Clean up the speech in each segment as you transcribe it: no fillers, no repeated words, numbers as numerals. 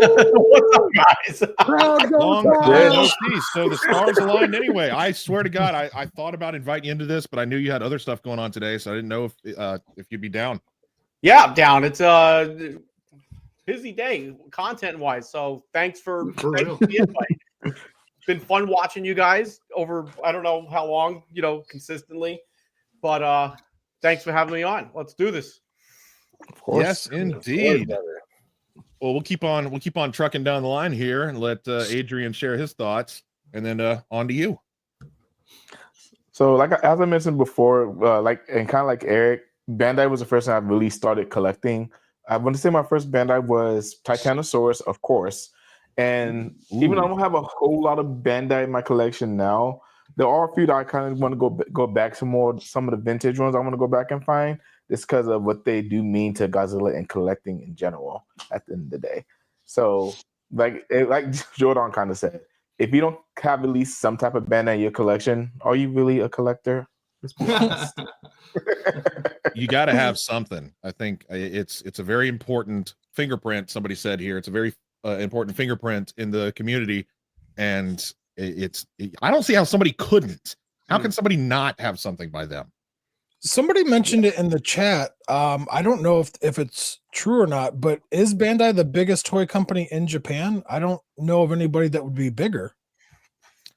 What's up, guys? Long time no see. So the stars aligned anyway. I swear to God, I thought about inviting you into this, but I knew you had other stuff going on today, so I didn't know if you'd be down. Yeah, I'm down. It's a busy day content-wise, so thanks for the invite. It's been fun watching you guys over I don't know how long, consistently, but thanks for having me on. Let's do this. Of course. Yes, indeed. Well, we'll keep on trucking down the line here and let Adrian share his thoughts, and then on to you. So, as I mentioned before, kind of like Eric, Bandai was the first time I really started collecting. I want to say my first Bandai was Titanosaurus, of course. And even though I don't have a whole lot of Bandai in my collection now, there are a few that I kind of want to go back some of the vintage ones I want to go back and find. It's because of what they do mean to Godzilla and collecting in general at the end of the day. So, like Jordan kind of said, if you don't have at least some type of Bandai in your collection, are you really a collector? You got to have something. I think it's a very important fingerprint. Somebody said here, it's a very important fingerprint in the community, and I don't see how somebody couldn't. How can somebody not have something by them? Somebody mentioned it in the chat. I don't know if it's true or not, but is Bandai the biggest toy company in Japan? I don't know of anybody that would be bigger.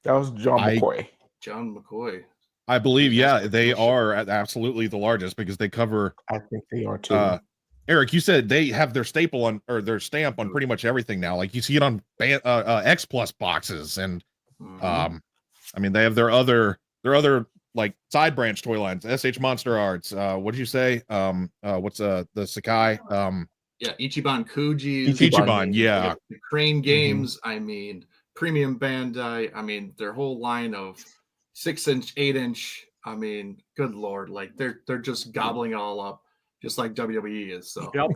That was John McCoy. John McCoy. I believe, yeah, they are absolutely the largest because they cover. I think they are too. Eric, you said they have their staple on or their stamp on pretty much everything now. Like you see it on X Plus boxes, and I mean they have their other like side branch toy lines. SH Monster Arts. What did you say? What's the Sakai? Yeah, Ichiban Kuji. Ichiban, yeah. The Crane Games. I mean, Premium Bandai. I mean, their whole line of 6-inch, 8-inch. I mean, good lord, like they're just gobbling it all up, just like WWE is. So yep.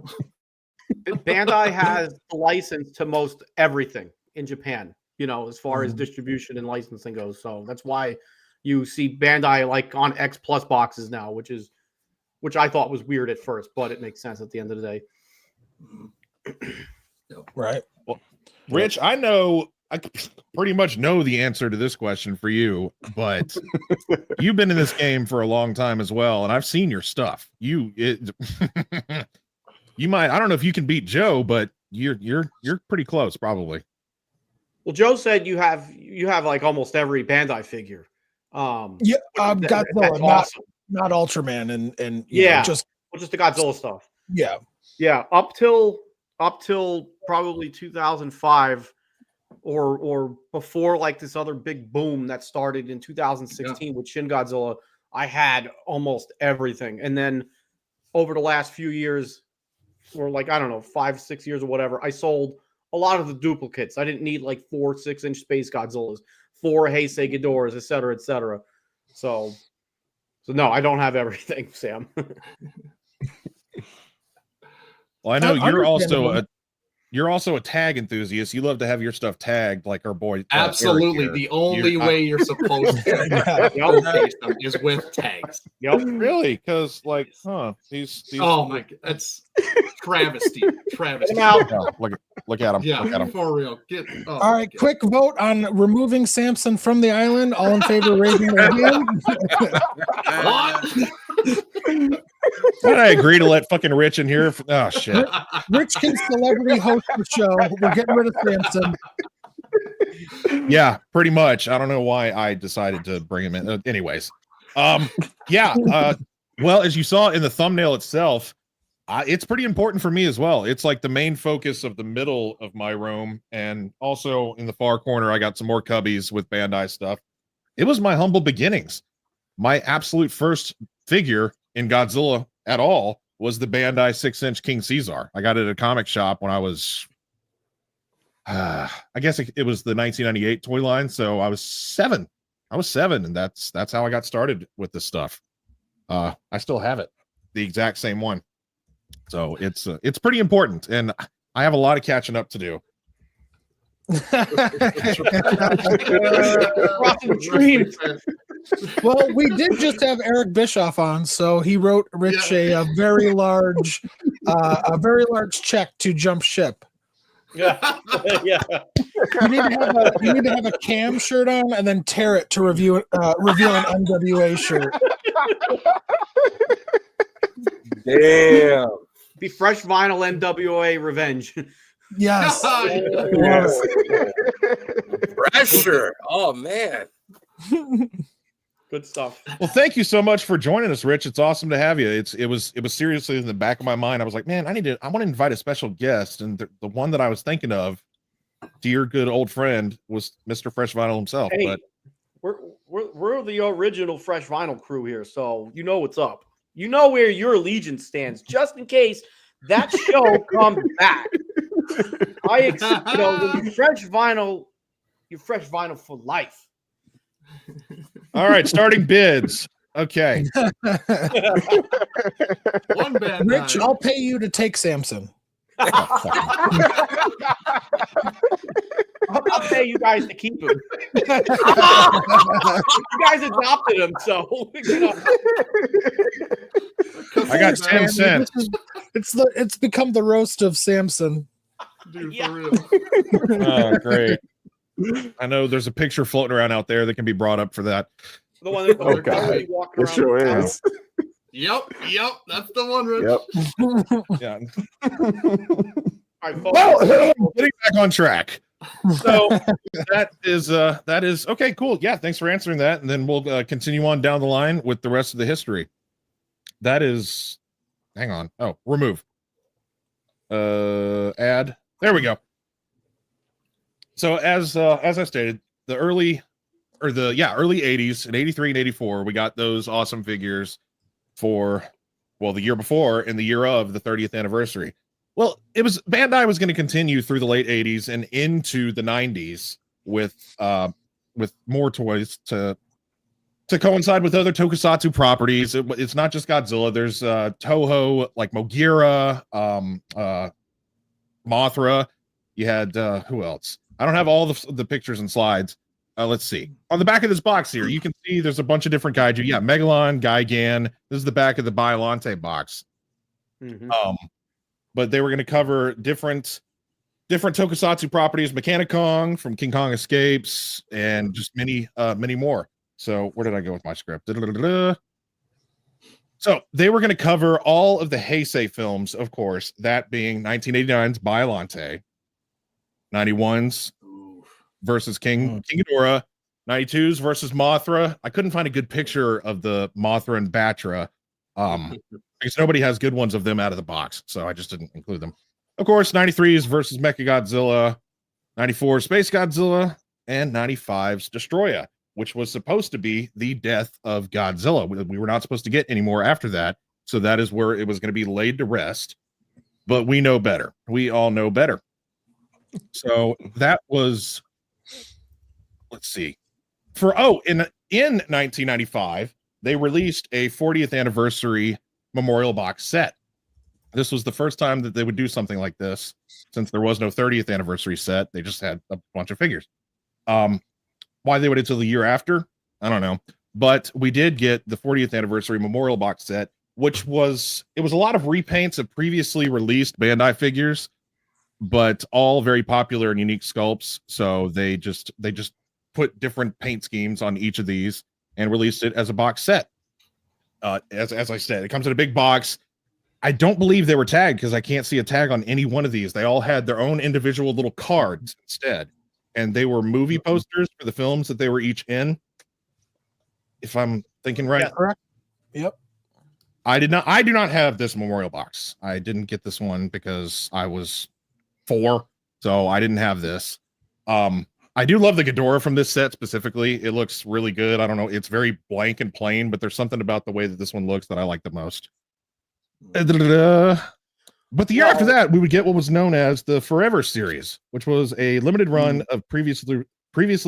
Bandai has the license to most everything in Japan, as far as distribution and licensing goes. So that's why you see Bandai like on X Plus boxes now, which I thought was weird at first, but it makes sense at the end of the day. Right. Well, Rich, I pretty much know the answer to this question for you, but you've been in this game for a long time as well, and I've seen your stuff. You might, I don't know if you can beat Joe, but you're pretty close, probably. Well, Joe said you have like almost every Bandai figure. Yeah, Godzilla, awesome. not Ultraman, and just the Godzilla stuff. Yeah, up till probably 2005. Or before, like this other big boom that started in 2016 with Shin Godzilla, I had almost everything. And then over the last few years, or like, I don't know, 5-6 years or whatever, I sold a lot of the duplicates. I didn't need like 4 6-inch Space Godzillas, 4 Heisei Ghidorahs, et cetera, et cetera. So no, I don't have everything, Sam. Well, I know you're also a tag enthusiast. You love to have your stuff tagged, like our boy. Absolutely, the only way you're supposed to is with tags. Yep, really, because these. Oh my god, that's travesty. Look at him. Yeah, look at him. For real. All right, quick vote on removing Samson from the island. All in favor, raising their hand. Did I agree to let fucking Rich in here? Oh shit! Rich can celebrity host the show. We're getting rid of Samson. Yeah, pretty much. I don't know why I decided to bring him in. Anyways, yeah. Well, as you saw in the thumbnail itself, it's pretty important for me as well. It's like the main focus of the middle of my room, and also in the far corner, I got some more cubbies with Bandai stuff. It was my humble beginnings. My absolute first figure in Godzilla at all was the Bandai 6-inch King Caesar. I got it at a comic shop when I was, I guess it was the 1998 toy line. So I was 7. And that's how I got started with this stuff. I still have it, the exact same one. So it's pretty important, and I have a lot of catching up to do. Well, we did just have Eric Bischoff on, so he wrote Rich a very large check to jump ship. Yeah. Yeah. You need to have a Cam shirt on and then tear it to reveal an NWA shirt. Damn. Be fresh vinyl NWA revenge. Yes. Yes. Pressure. Oh man. Good stuff. Well, thank you so much for joining us, Rich. It's awesome to have you. It was seriously in the back of my mind. I was like, man, I want to invite a special guest, and the one that I was thinking of, dear good old friend, was Mr. Fresh Vinyl himself. Hey, But we're the original Fresh Vinyl crew here, so you know what's up. You know where your allegiance stands, just in case that show comes back. When you you're Fresh Vinyl for life. all right, starting bids. Okay. One band. Rich, I'll pay you to take Samson. I'll pay you guys to keep him. You guys adopted him, so I got 10 cents. It's become the roast of Samson. Dude, Yeah. for real. Oh, great. I know there's a picture floating around out there that can be brought up for that. the one that Oh, God. walking It around. sure is. Yep, that's the one, Rich. Yep. Yeah. All right, folks. Well, getting back on track. So that is okay, cool. Yeah, thanks for answering that, and then we'll continue on down the line with the rest of the history. That is, hang on. Oh, remove. Add. There we go. So as I stated, the early 80s, in 83 and 84, we got those awesome figures for, well, the year before and the year of the 30th anniversary. Well, Bandai was going to continue through the late 80s and into the 90s with more toys to coincide with other tokusatsu properties. It's not just Godzilla. There's Toho, like Mogira, Mothra. You had who else? I don't have all the pictures and slides. Let's see. On the back of this box here, you can see there's a bunch of different kaiju. Yeah, Megalon, Gigan. This is the back of the Biollante box. Mhm. But they were going to cover different tokusatsu properties, Mechanicong from King Kong Escapes, and just many more. So where did I go with my script? Da-da-da-da-da. So they were going to cover all of the Heisei films, of course, that being 1989's Biollante, 91's versus King Ghidorah, 92's versus Mothra. I couldn't find a good picture of the Mothra and Batra. Because nobody has good ones of them out of the box, so I just didn't include them. Of course, 93's versus Mechagodzilla, 94's Space Godzilla, and 95's Destroya, which was supposed to be the death of Godzilla. We were not supposed to get any more after that, so that is where it was going to be laid to rest. But we know better. We all know better. So that was, let's see. In 1995, they released a 40th anniversary memorial box set. This was the first time that they would do something like this, since there was no 30th anniversary set. They just had a bunch of figures. Why they waited until the year after, I don't know. But we did get the 40th anniversary memorial box set, which was a lot of repaints of previously released Bandai figures, but all very popular and unique sculpts. So they just put different paint schemes on each of these and released it as a box set. As I said, it comes in a big box. I don't believe they were tagged because I can't see a tag on any one of these. They all had their own individual little cards instead, and they were movie posters for the films that they were each in. If I'm thinking right, Correct. Yep. I do not have this memorial box. I didn't get this one because I was 4, so I didn't have this. I do love the Ghidorah from this set specifically. It looks really good. I don't know. It's very blank and plain, but there's something about the way that this one looks that I like the most. But the year after that, we would get what was known as the Forever series, which was a limited run of previously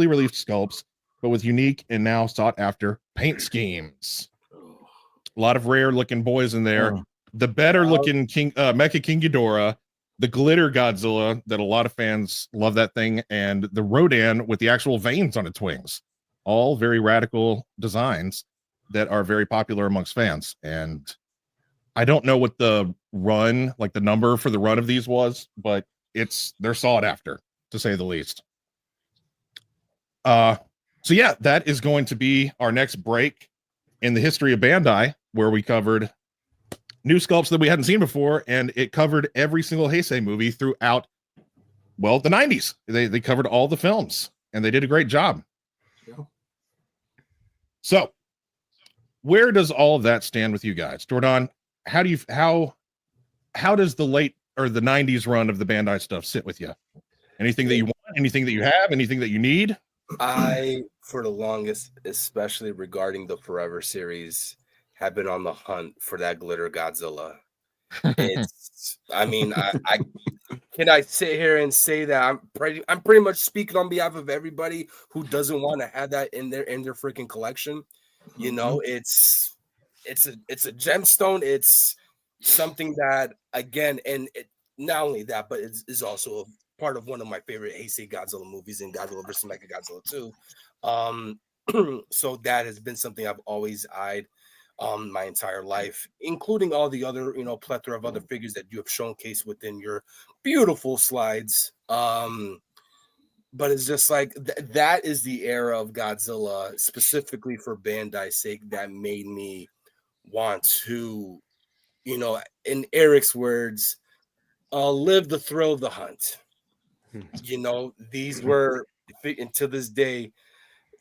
released sculpts, but with unique and now sought after paint schemes. A lot of rare looking boys in there. The better looking Mecha King Ghidorah, the glitter Godzilla that a lot of fans love that thing, and the Rodan with the actual veins on its wings. All very radical designs that are very popular amongst fans. And I don't know what the run, like the number for the run of these was, but they're sought after, to say the least. So yeah, that is going to be our next break in the history of Bandai, where we covered new sculpts that we hadn't seen before, and it covered every single Heisei movie throughout, well, the 90s. They covered all the films, and they did a great job. Yeah. So, where does all of that stand with you guys? Jordan, how does the late or the 90s run of the Bandai stuff sit with you? Anything that you want, anything that you have, anything that you need? I, for the longest, especially regarding the Forever series, have been on the hunt for that glitter Godzilla. It's, I mean, I can I sit here and say that I'm pretty much speaking on behalf of everybody who doesn't want to have that in their freaking collection. You know, it's a gemstone. It's something that, again, and not only that, but it's also a part of one of my favorite Heisei Godzilla movies, in Godzilla vs. Mechagodzilla 2. So that has been something I've always eyed my entire life, including all the other, plethora of other figures that you have showcased within your beautiful slides. But it's just like that is the era of Godzilla, specifically for Bandai's sake, that made me want to, in Eric's words, live the thrill of the hunt. These were, and to this day,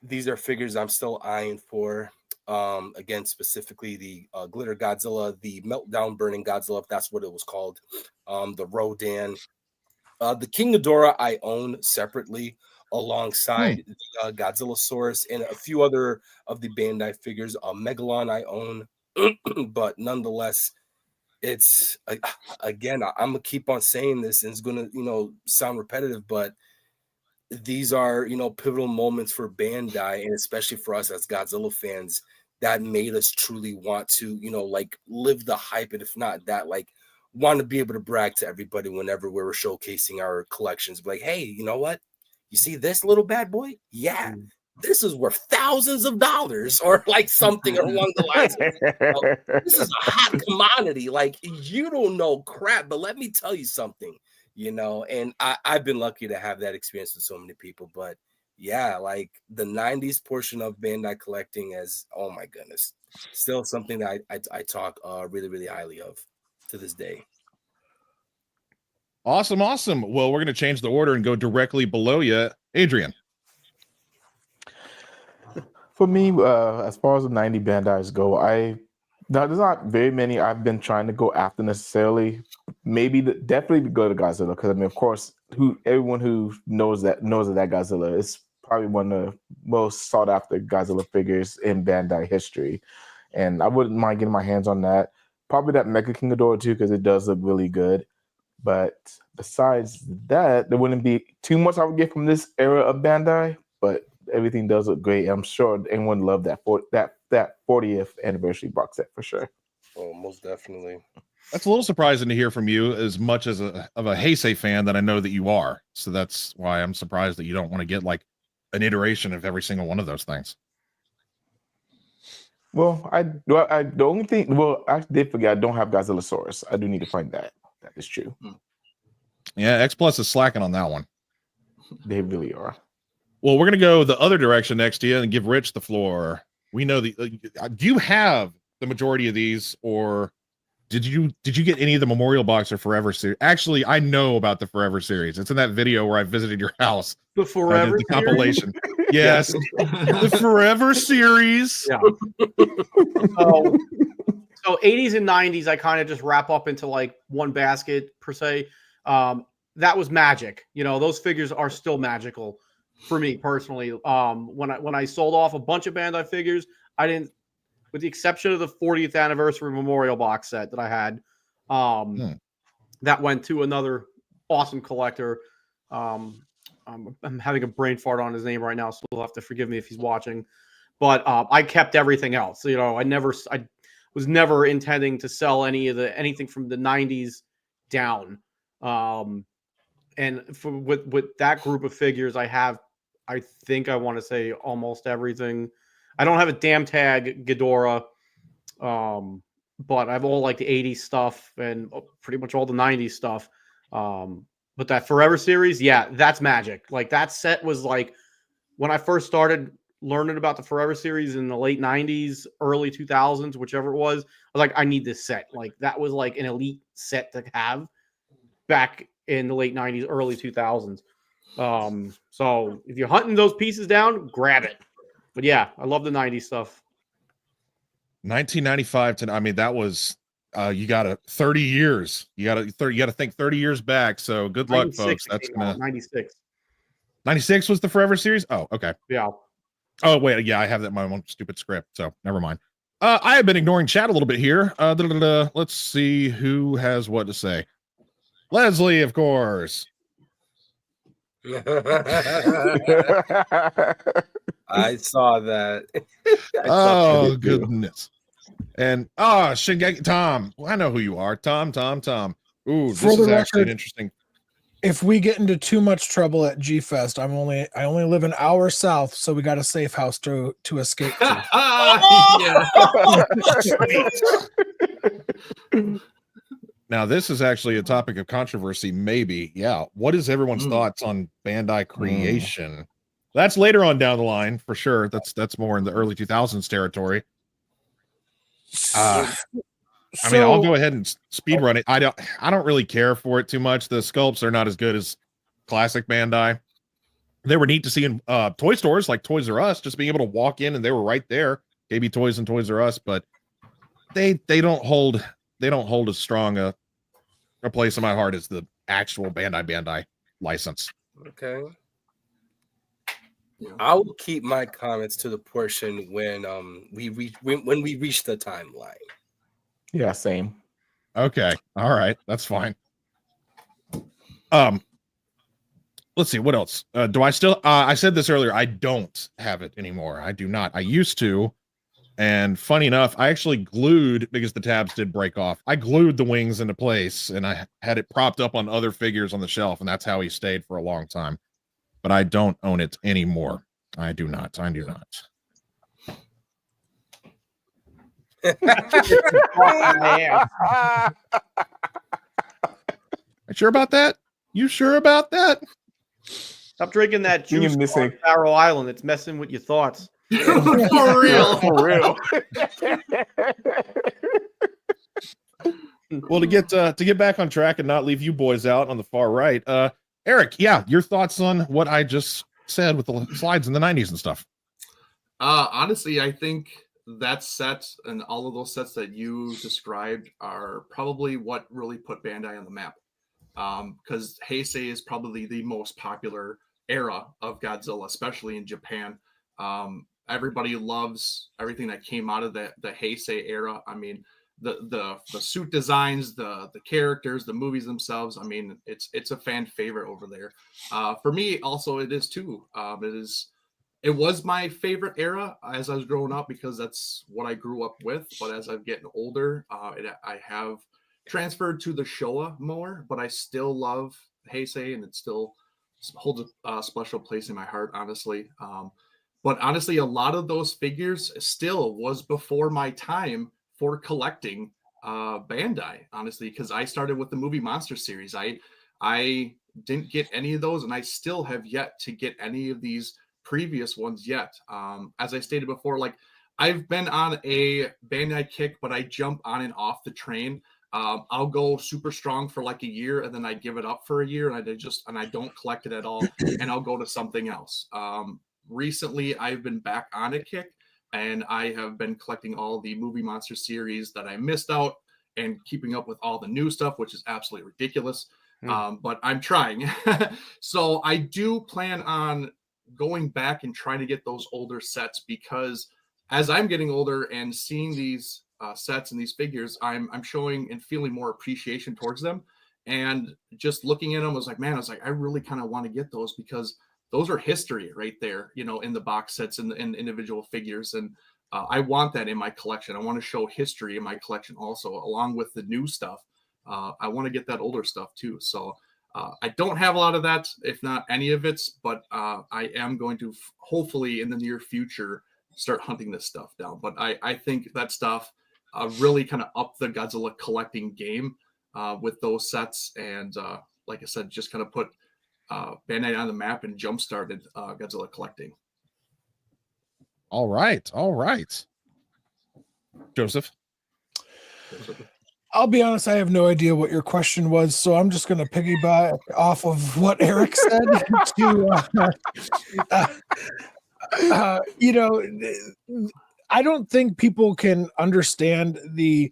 these are figures I'm still eyeing for. Again, specifically the glitter Godzilla, the meltdown burning Godzilla, if that's what it was called, the Rodan, the King Ghidorah I own separately alongside the Godzillasaurus and a few other of the Bandai figures. Megalon I own, but nonetheless, it's again, I'm gonna keep on saying this, and it's gonna sound repetitive, but these are pivotal moments for Bandai, and especially for us as Godzilla fans, that made us truly want to like live the hype, and if not that, like want to be able to brag to everybody whenever we were showcasing our collections, like, hey, you know what, you see this little bad boy? Yeah, this is worth thousands of dollars, or like something along the lines of, this is a hot commodity, like you don't know crap, but let me tell you something, and I've been lucky to have that experience with so many people. But yeah, like the 90s portion of Bandai collecting is, oh my goodness, still something that I talk really, really highly of to this day. Awesome. Well, we're going to change the order and go directly below you. Adrian. For me, as far as the 90 Bandais go, there's not very many I've been trying to go after necessarily. Maybe definitely go to Godzilla, because I mean, of course, everyone who knows that Godzilla is probably one of the most sought after Godzilla figures in Bandai history, and I wouldn't mind getting my hands on that. Probably that Mecha King Ghidorah too, because it does look really good. But besides that, there wouldn't be too much I would get from this era of Bandai. But everything does look great. I'm sure anyone loved that 40th anniversary box set for sure. Oh, most definitely. That's a little surprising to hear from you, as much as of a Heisei fan that I know that you are. So that's why I'm surprised that you don't want to get like an iteration of every single one of those things. Well, I did forget I don't have Godzillasaurus. I do need to find that. That is true. Yeah, X Plus is slacking on that one. They really are. Well, we're gonna go the other direction next to you and give Rich the floor. We know do you have the majority of these, or did you get any of the Memorial Box or Forever series? Actually, I know about the Forever series. It's in that video where I visited your house. The Forever compilation. Yes, the Forever series. Yeah. So 80s and 90s, I kind of just wrap up into like one basket per se. That was magic. Those figures are still magical for me personally. When I sold off a bunch of Bandai figures, I didn't, with the exception of the 40th anniversary Memorial Box set that I had, that went to another awesome collector. I'm having a brain fart on his name right now, so he'll have to forgive me if he's watching. But I kept everything else. I was never intending to sell anything from the 90s down. And with that group of figures, I think I want to say almost everything. I don't have a damn tag Ghidorah, but I have all like the 80s stuff and pretty much all the 90s stuff. But that Forever series, yeah, that's magic. Like that set was like when I first started learning about the Forever series in the late 90s, early 2000s, whichever it was, I was like, I need this set. Like that was like an elite set to have back in the late 90s, early 2000s. So if you're hunting those pieces down, grab it. But yeah, I love the 90s stuff. 1995 to, I mean, that was you got to 30 years. You got to think 30 years back. So good luck, folks. That's gonna 96. 96 was the Forever series. Oh, okay. Yeah. Oh, wait. Yeah, I have that in my own stupid script. So never mind. I have been ignoring chat a little bit here. Let's see who has what to say. Leslie, of course. I saw that. Oh, goodness. And Shingeki Tom. Well, I know who you are. Tom. Ooh, this is actually an interesting. If we get into too much trouble at G Fest, I only live an hour south, so we got a safe house to escape to. Now, this is actually a topic of controversy, maybe. Yeah. What is everyone's thoughts on Bandai creation? That's later on down the line, for sure. That's more in the early 2000s territory. I mean, I'll go ahead and speed run it. I don't really care for it too much. The sculpts are not as good as classic Bandai. They were neat to see in toy stores like Toys R Us, just being able to walk in and they were right there. KB Toys and Toys R Us, but they don't hold as strong a place in my heart as the actual Bandai license. Okay. Yeah. I will keep my comments to the portion when we reach the timeline. Yeah, same. Okay. All right. That's fine. Let's see. What else? Do I still, I said this earlier, I don't have it anymore. I do not. I used to. And funny enough, I actually glued, because the tabs did break off, I glued the wings into place and I had it propped up on other figures on the shelf. And that's how he stayed for a long time. But I don't own it anymore. I do not. I do not. Sure about that? You sure about that? Stop drinking that juice on Sparrow Island. It's messing with your thoughts. For real. For real. Well, to get back on track and not leave you boys out on the far right, Eric, yeah, your thoughts on what I just said with the slides in the 90s and stuff. Honestly, I think that set and all of those sets that you described are probably what really put Bandai on the map. Because Heisei is probably the most popular era of Godzilla, especially in Japan. Everybody loves everything that came out of the Heisei era. I mean, the suit designs, the characters, the movies themselves. I mean, it's a fan favorite over there. For me, also, it is too. It was my favorite era as I was growing up because that's what I grew up with. But as I'm getting older, I have transferred to the Showa more, but I still love Heisei, and it still holds a special place in my heart, honestly. But honestly, a lot of those figures still was before my time for collecting Bandai, honestly, because I started with the movie Monster series. I didn't get any of those, and I still have yet to get any of these previous ones yet. As I stated before, like I've been on a Bandai kick, but I jump on and off the train. I'll go super strong for like a year, and then I give it up for a year, and I don't collect it at all, and I'll go to something else. Recently, I've been back on a kick, and I have been collecting all the movie Monster series that I missed out, and keeping up with all the new stuff, which is absolutely ridiculous. But I'm trying. So I do plan on going back and trying to get those older sets, because as I'm getting older and seeing these sets and these figures, I'm showing and feeling more appreciation towards them. And just looking at them, I really kind of want to get those, because those are history right there, in the box sets and in individual figures. And I want that in my collection. I want to show history in my collection also, along with the new stuff. I want to get that older stuff too. So I don't have a lot of that, if not any of it, but I am going to hopefully in the near future start hunting this stuff down. But I think that stuff really kind of up the Godzilla collecting game with those sets. And like I said, just kind of put Bandai on the map and jump started Godzilla collecting. All right. Joseph. I'll be honest, I have no idea what your question was, so I'm just going to piggyback off of what Eric said. You know, I don't think people can understand the.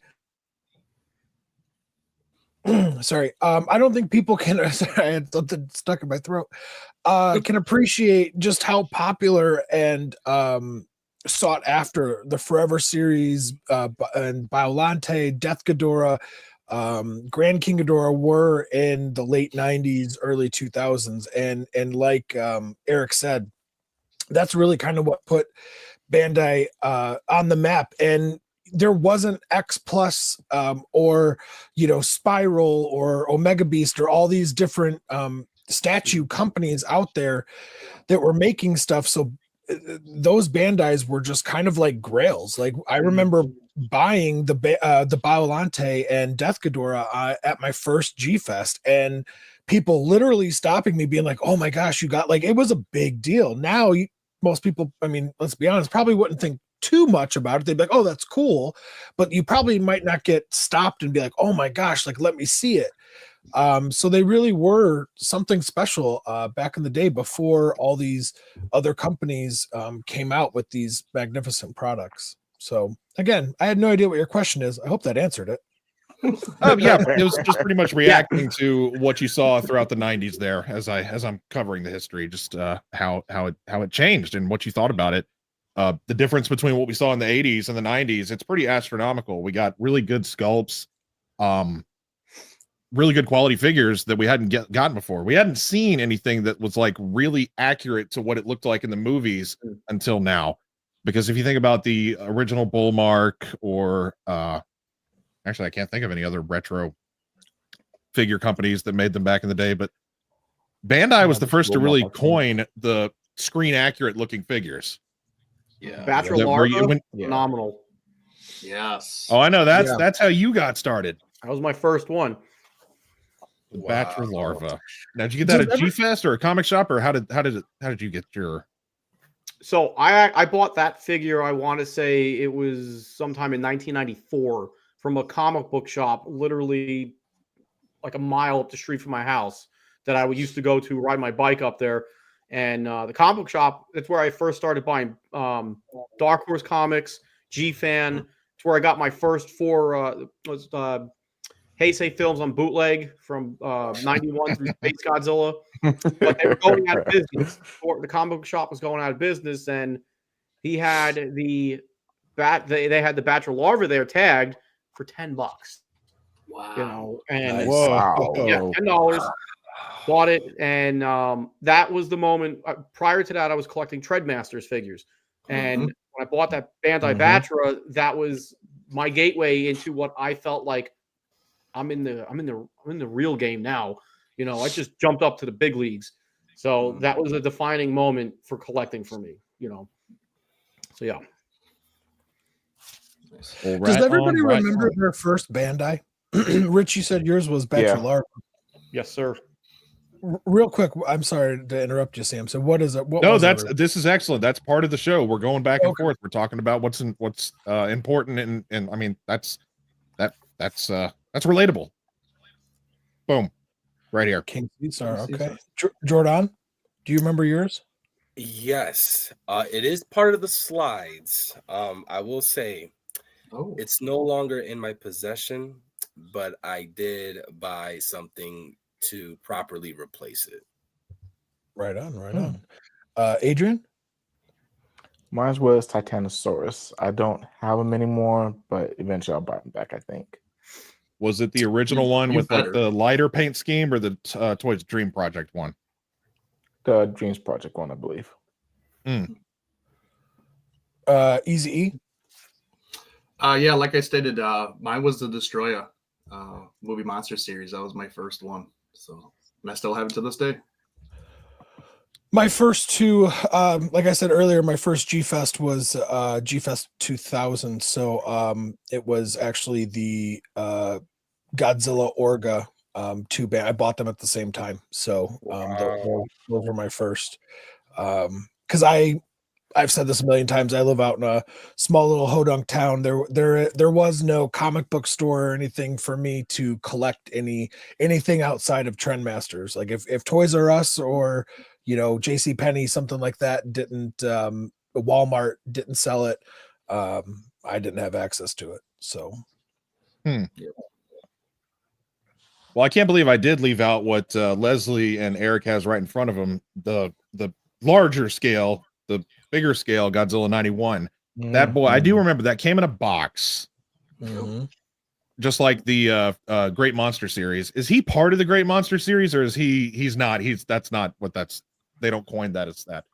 Sorry, I don't think people can. Sorry, I had something stuck in my throat. Can appreciate just how popular and sought after the Forever series and Biollante, Death Ghidorah, Grand King Ghidorah were in the late 90s, early 2000s. And like Eric said, that's really kind of what put Bandai on the map. And there wasn't X Plus or, you know, Spiral or Omega Beast or all these different statue companies out there that were making stuff. So those Bandais were just kind of like grails. Like I remember buying the Biollante and Death Ghidorah at my first G Fest, and people literally stopping me, being like, "Oh my gosh, you got!" Like it was a big deal. Now most people, I mean, let's be honest, probably wouldn't think too much about it. They'd be like, "Oh, that's cool," but you probably might not get stopped and be like, "Oh my gosh, like let me see it." So they really were something special back in the day before all these other companies came out with these magnificent products. So again, I had no idea what your question is. I hope that answered it. Yeah, it was just pretty much reacting to what you saw throughout the 90s there as I'm covering the history, just how it changed and what you thought about it. The difference between what we saw in the 80s and the 90s, it's pretty astronomical. We got really good sculpts, really good quality figures that we hadn't gotten before. We hadn't seen anything that was like really accurate to what it looked like in the movies until now. Because if you think about the original Bullmark or actually I can't think of any other retro figure companies that made them back in the day, but Bandai was the first to really coin the screen accurate looking figures. Yeah. Batra Larva, phenomenal. Yes. Oh, I know that's how you got started. That was my first one. Wow. Batra Larva. Now, did you get that at G Fest or a comic shop, or how did you get your? So I bought that figure. I want to say it was sometime in 1994 from a comic book shop, literally like a mile up the street from my house that I used to go to ride my bike up there. And the comic book shop, that's where I first started buying Dark Horse comics, G-Fan. It's where I got my first four Heisei films on bootleg from 91 through Space Godzilla. But they were going out of business. The comic book shop was going out of business, and he had they had the Batra Larva there tagged for $10. Wow. You know, and Wow. yeah, $10. Bought it, and that was the moment. Prior to that, I was collecting Treadmasters figures, and when I bought that Bandai Batra, that was my gateway into what I felt like I'm in the real game now. You know, I just jumped up to the big leagues, so that was a defining moment for collecting for me. You know, so yeah. Does everybody remember their first Bandai? Rich, you said yours was Batra Larva. Yes, sir. Real quick, I'm sorry to interrupt you, Sam. So what is it? This is excellent. That's part of the show. We're going back and forth. We're talking about what's important, and I mean that's relatable. Boom, right here. King Caesar. Okay, Jordan, do you remember yours? Yes, it is part of the slides. I will say, it's no longer in my possession, but I did buy something to properly replace it. Right on. Adrian? Mine was Titanosaurus. I don't have them anymore, but eventually I'll buy them back, I think. Was it the original one with like the lighter paint scheme, or the Toys Dream Project one? The Dreams Project one, I believe. Easy E? Yeah, like I stated, mine was the Destroya movie monster series. That was my first one. So, and I still have it to this day. My first two, like I said earlier, my first G-Fest was G-Fest 2000. So it was actually the Godzilla Orga two I bought them at the same time, so those were my first. Because I've said this a million times. I live out in a small little hodunk town. There was no comic book store or anything for me to collect anything outside of Trendmasters. Like if Toys R Us or J.C. Penney, something like that didn't Walmart didn't sell it, I didn't have access to it. So Well, I can't believe I did leave out what Leslie and Eric has right in front of them. The larger scale, the bigger scale Godzilla 91. That boy, I do remember that came in a box. Just like the Great Monster series. Is he part of the Great Monster series, or is he's not? That's not what they don't coin that as that.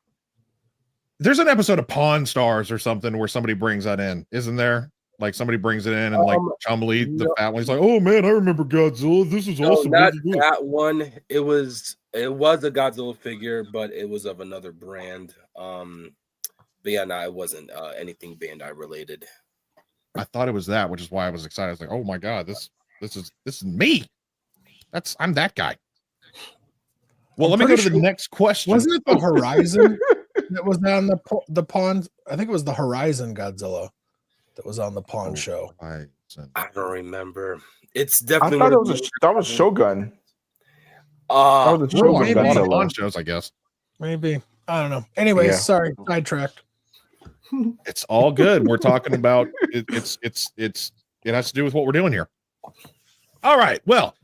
There's an episode of Pawn Stars or something where somebody brings that in, isn't there? Like somebody brings it in and like Chumley, the fat one, he's like, "Oh man, I remember Godzilla. This is awesome." Not that one. It was a Godzilla figure, but it was of another brand. But yeah, no, it wasn't anything Bandai related. I thought it was that, which is why I was excited. I was like, "Oh my god, this is me. I'm that guy." Well, let me go to the next question. Wasn't it the Horizon that was on the pawn? I think it was the Horizon Godzilla that was on the pawn show. I don't remember. It's definitely. I thought that was Shogun. That was a Shogun Godzilla. Pawn shows, I guess. Maybe, I don't know. Anyway, sorry, sidetracked. It's all good. We're talking about it has to do with what we're doing here. All right. Well,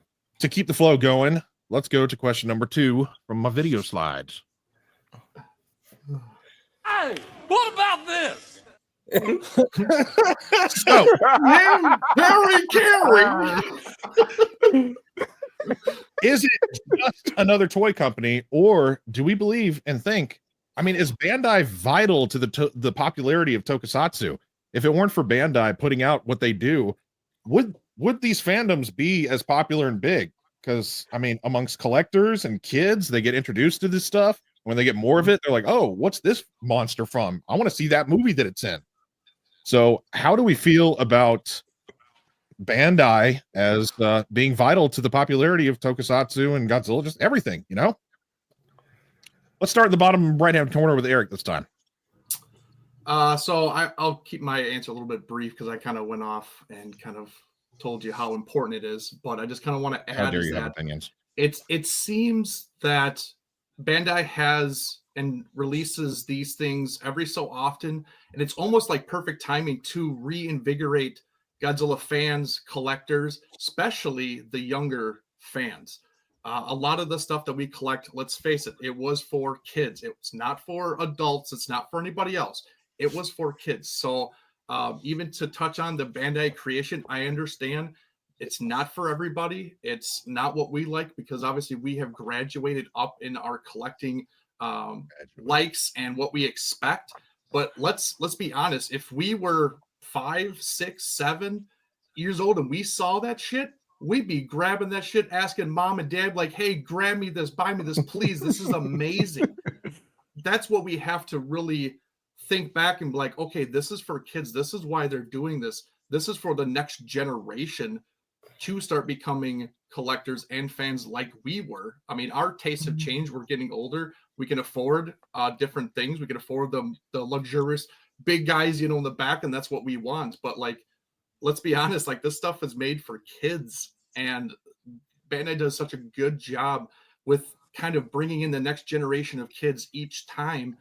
to keep the flow going, let's go to question number 2 from my video slides. Hey, what about this? So, is it just another toy company, or do we believe and think? I mean, is Bandai vital to the popularity of Tokusatsu? If it weren't for Bandai putting out what they do, would these fandoms be as popular and big? Because I mean, amongst collectors and kids, they get introduced to this stuff. When they get more of it, they're like, "Oh, what's this monster from? I want to see that movie that it's in." So, how do we feel about Bandai as being vital to the popularity of Tokusatsu and Godzilla? Just everything, Let's start at the bottom right-hand corner with Eric this time. So I'll keep my answer a little bit brief because I kind of went off and kind of told you how important it is. But I just kind of want to add How dare you have opinions? It seems that Bandai has and releases these things every so often, and it's almost like perfect timing to reinvigorate Godzilla fans, collectors, especially the younger fans. A lot of the stuff that we collect, let's face it, it was for kids. It was not for adults. It's not for anybody else. It was for kids. So even to touch on the Bandai creation, I understand it's not for everybody. It's not what we like because obviously we have graduated up in our collecting likes and what we expect. But let's be honest. If we were 5, 6, 7 years old and we saw that shit, we'd be grabbing that shit, asking mom and dad, like, "Hey, grab me this, buy me this, please. This is amazing." That's what we have to really think back and be like, okay, this is for kids. This is why they're doing this. This is for the next generation to start becoming collectors and fans like we were. I mean, our tastes have changed. We're getting older. We can afford different things. We can afford the luxurious big guys, in the back, and that's what we want. But like, let's be honest, like this stuff is made for kids, and Bandai does such a good job with kind of bringing in the next generation of kids each time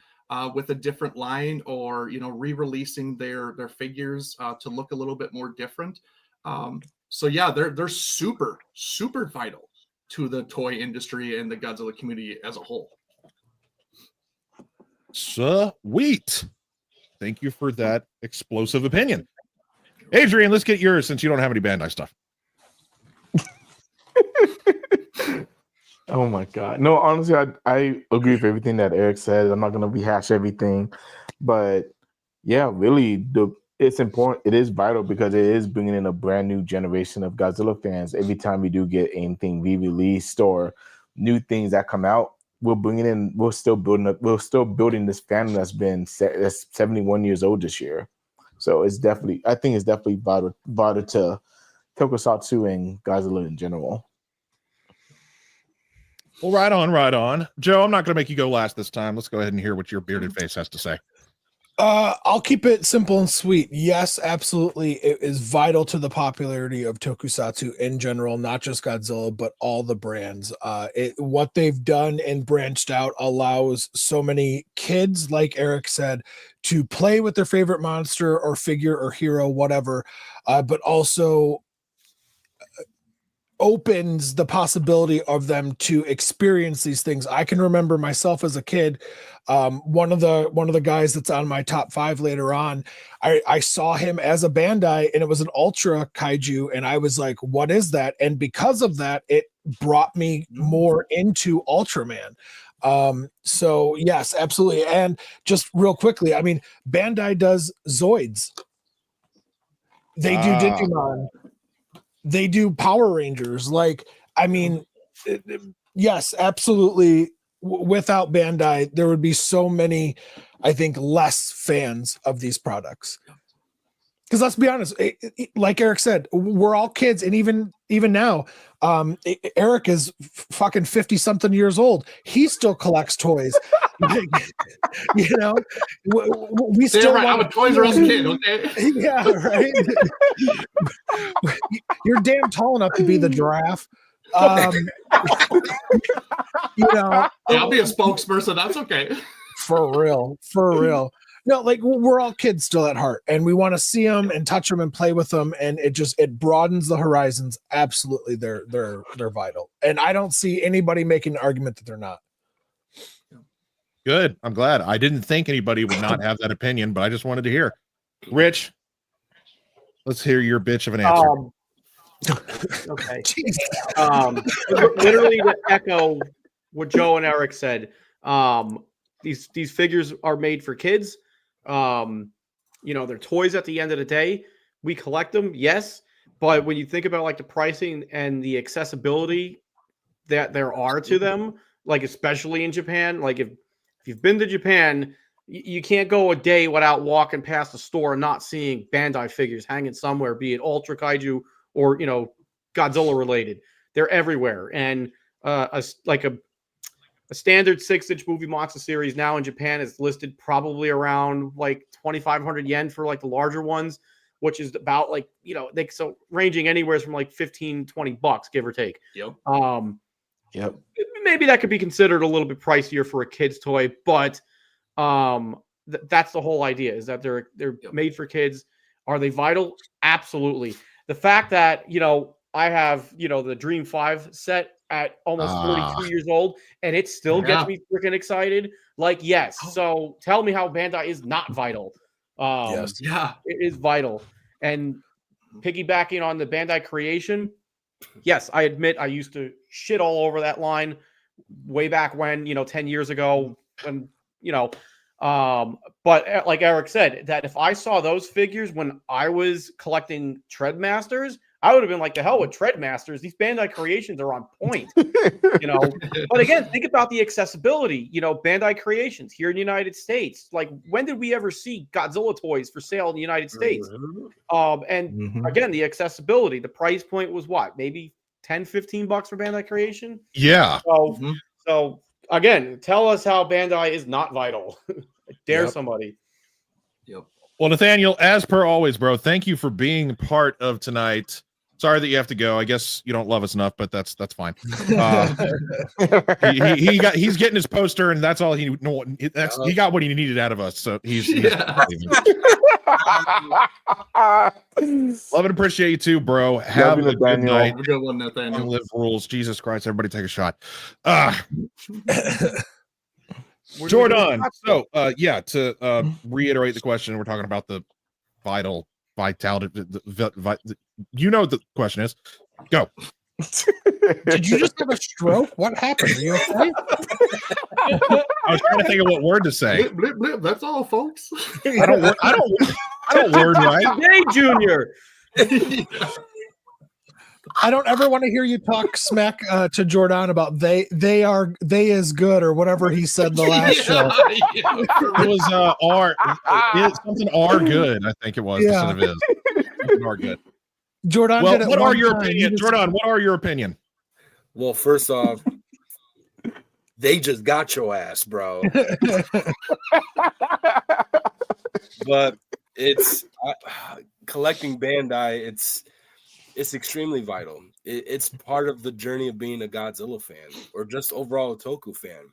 with a different line or, re-releasing their figures to look a little bit more different. So yeah, they're super, super vital to the toy industry and the Godzilla community as a whole. Sweet. Thank you for that explosive opinion. Adrian, let's get yours since you don't have any Bandai stuff. Oh my god. No, honestly, I agree with everything that Eric said. I'm not going to rehash everything. But yeah, really, it's important. It is vital because it is bringing in a brand new generation of Godzilla fans. Every time we do get anything re-released or new things that come out, we're still building this fandom that's 71 years old this year. So I think it's definitely vital to Tokusatsu and Godzilla in general. Well, right on, right on. Joe, I'm not going to make you go last this time. Let's go ahead and hear what your bearded face has to say. I'll keep it simple and sweet. Yes, absolutely. It is vital to the popularity of tokusatsu in general, not just Godzilla, but all the brands. What they've done and branched out allows so many kids, like Eric said, to play with their favorite monster or figure or hero, whatever, but also opens the possibility of them to experience these things. I can remember myself as a kid. One of the guys that's on my top 5 later on, I saw him as a Bandai, and it was an Ultra Kaiju, and I was like, what is that? And because of that, it brought me more into Ultraman. So yes, absolutely. And just real quickly, I mean, Bandai does Zoids. They do Digimon. They do Power Rangers. Like, I mean, yes, absolutely. Without Bandai, there would be so many, I think, less fans of these products. Because let's be honest, like Eric said, we're all kids, and even now, Eric is fucking 50-something years old. He still collects toys. You know, we still. Right. I'm a Toys R Us kid. Okay. Yeah, right. You're damn tall enough to be the giraffe. You know, I'll be a spokesperson. That's okay. For real. No, like we're all kids still at heart, and we want to see them and touch them and play with them, and it broadens the horizons. Absolutely, they're vital, and I don't see anybody making an argument that they're not. Good. I'm glad. I didn't think anybody would not have that opinion, but I just wanted to hear. Rich, let's hear your bitch of an answer. Okay. Literally to echo what Joe and Eric said, these figures are made for kids. You know, they're toys at the end of the day. We collect them, yes, but when you think about like the pricing and the accessibility that there are to them, like especially in Japan, like if you've been to Japan, you can't go a day without walking past a store and not seeing Bandai figures hanging somewhere, be it Ultra Kaiju or, you know, Godzilla related. They're everywhere. And a standard 6-inch movie monster series now in Japan is listed probably around like 2,500 yen for like the larger ones, which is about like, you know, so ranging anywhere from like 15, 20 bucks, give or take. Yep. Yep. Maybe that could be considered a little bit pricier for a kid's toy, but that's the whole idea, is that they're made for kids. Are they vital? Absolutely. The fact that, you know, I have, you know, the Dream 5 set at almost 42 years old, and it still gets me freaking excited. Like, yes. So tell me how Bandai is not vital. Yes. Yeah. It is vital. And piggybacking on the Bandai creation, yes, I admit I used to shit all over that line way back when, you know, 10 years ago, when, you know, but like Eric said, that if I saw those figures when I was collecting Treadmasters, I would have been like, the hell with Treadmasters. These Bandai creations are on point, you know. But again, think about the accessibility. You know, Bandai creations here in the United States. Like, when did we ever see Godzilla toys for sale in the United States? And again, the accessibility. The price point was what? Maybe 10, 15 bucks for Bandai creation? Yeah. So again, tell us how Bandai is not vital. Dare somebody. Yep. Well, Nathaniel, as per always, bro, thank you for being part of tonight. Sorry that you have to go. I guess you don't love us enough, but that's fine. He's getting his poster, and that's all he got what he needed out of us. So he's love and appreciate you too, bro. Have a good night. Have a good one, Nathaniel. And live rules. Jesus Christ, everybody take a shot. Jordan. So to reiterate the question, we're talking about the vitality. You know what the question is. Go. Did you just have a stroke? What happened? Are you okay? I was trying to think of what word to say. Blip, blip, blip. That's all, folks. I don't word right. Hey, Junior. I don't ever want to hear you talk smack to Jordan about they is good or whatever he said the last show. It was R. Something R good. I think it was instead of is. Something R good. Jordan. Well, what are your opinion, Jordan? What are your opinion? Well, first off, they just got your ass, bro. But it's collecting Bandai. It's extremely vital. It's part of the journey of being a Godzilla fan or just overall a Toku fan.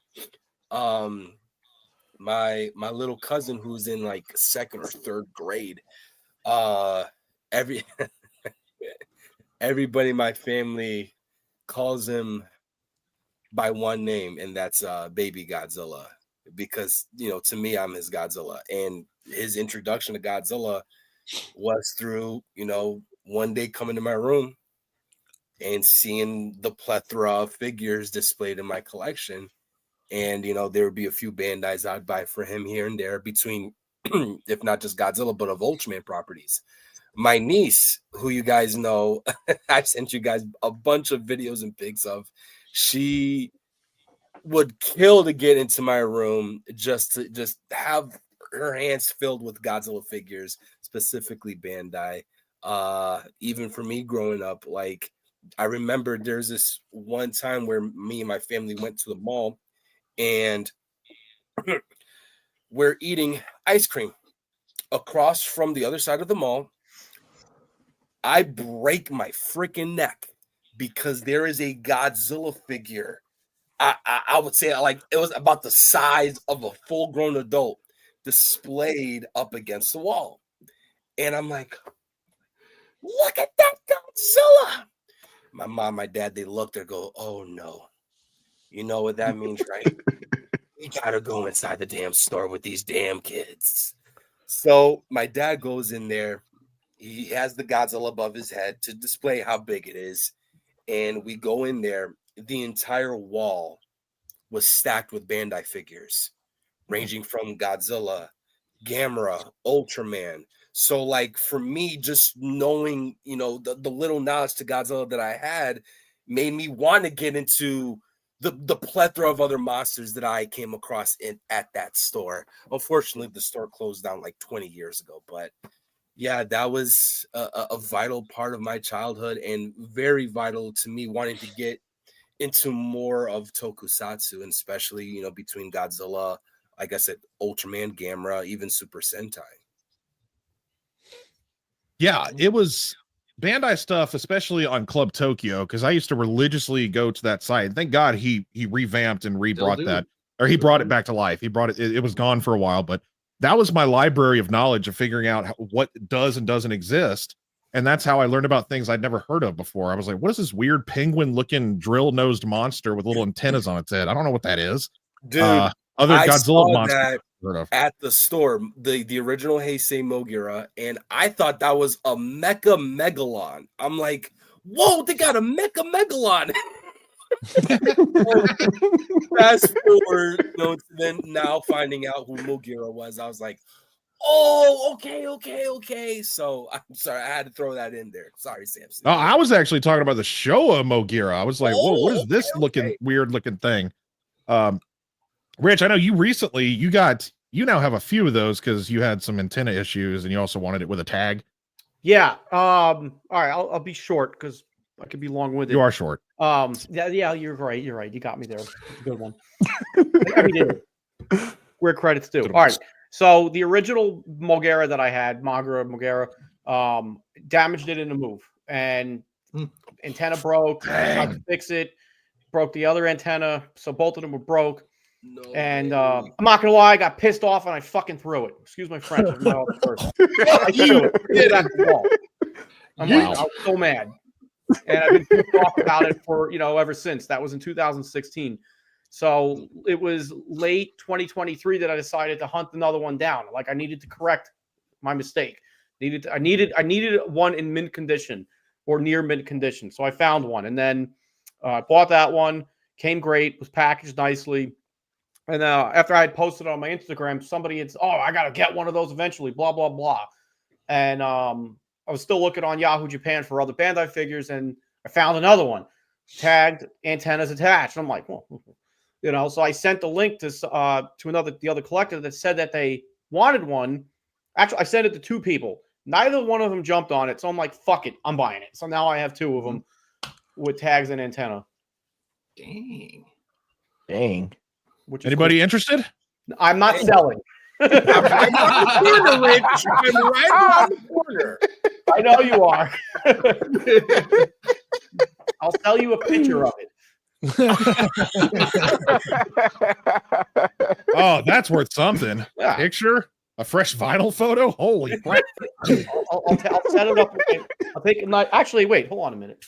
My little cousin who's in like 2nd or 3rd grade, everybody in my family calls him by one name, and that's Baby Godzilla, because to me, I'm his Godzilla, and his introduction to Godzilla was through one day coming to my room and seeing the plethora of figures displayed in my collection. And, there would be a few Bandais I'd buy for him here and there between, if not just Godzilla, but of Ultraman properties. My niece, who you guys know, I sent you guys a bunch of videos and pics of, she would kill to get into my room just to have her hands filled with Godzilla figures, specifically Bandai. Even for me growing up, like, I remember there's this one time where me and my family went to the mall and we're eating ice cream across from the other side of the mall. I break my freaking neck because there is a Godzilla figure. I would say like it was about the size of a full-grown adult displayed up against the wall. And I'm like, look at that Godzilla. My mom, my dad, they look there, go, oh no. You know what that means, right? We gotta go inside the damn store with these damn kids. So my dad goes in there. He has the Godzilla above his head to display how big it is. And we go in there. The entire wall was stacked with Bandai figures, ranging from Godzilla, Gamera, Ultraman. So, like, for me, just knowing, the little knowledge to Godzilla that I had made me want to get into the plethora of other monsters that I came across at that store. Unfortunately, the store closed down like 20 years ago. But, yeah, that was a vital part of my childhood and very vital to me wanting to get into more of tokusatsu, and especially, between Godzilla, like I said, Ultraman, Gamera, even Super Sentai. Yeah, it was Bandai stuff, especially on Club Tokyo, because I used to religiously go to that site. Thank God he revamped and rebrought that, or he brought it back to life. He brought it. It was gone for a while, but that was my library of knowledge of figuring out what does and doesn't exist. And that's how I learned about things I'd never heard of before. I was like, what is this weird penguin-looking drill-nosed monster with little antennas on its head? I don't know what that is. Dude, other I Godzilla saw monsters that at the store, the original Heisei Mogira, and I thought that was a Mecha Megalon. I'm like, whoa, they got a Mecha Megalon. Fast forward, to then now finding out who Mogira was, I was like, oh, okay. So I'm sorry, I had to throw that in there. Sorry, Samson. Oh, I was actually talking about the Showa Mogira. I was like, whoa, what is this weird looking thing? Rich, I know you recently you now have a few of those because you had some antenna issues and you also wanted it with a tag. Yeah. All right, I'll be short because I could be long-winded. You are short. Yeah, you're right. You got me there. Good one. Where credit's due. All right. So the original Mogera that I had, Mogera, damaged it in a move, and antenna broke. Tried to fix it, broke the other antenna, so both of them were broke. No, and I'm not gonna lie, I got pissed off and I fucking threw it. Excuse my French. I'm not the first. I threw it at the wall. I was so mad, and I've been pissed off about it for ever since. That was in 2016. So it was late 2023 that I decided to hunt another one down. Like, I needed to correct my mistake. I needed one in mint condition or near mint condition. So I found one, and then bought that one. Came great, was packaged nicely. And after I had posted on my Instagram, somebody had, I got to get one of those eventually, blah, blah, blah. And I was still looking on Yahoo Japan for other Bandai figures, and I found another one, tagged, antennas attached. And I'm like, well, so I sent the link to the other collector that said that they wanted one. Actually, I sent it to two people. Neither one of them jumped on it. So I'm like, fuck it, I'm buying it. So now I have two of them with tags and antenna. Dang. Dang. Which is Anybody interested? cool. I'm not selling. I'm right around the corner, Rich. I'm right around the corner. I know you are. I'll sell you a picture of it. Oh, that's worth something. Yeah. Picture, a fresh vinyl photo. Holy crap! I'll set it up. I'll take it. Actually, wait. Hold on a minute.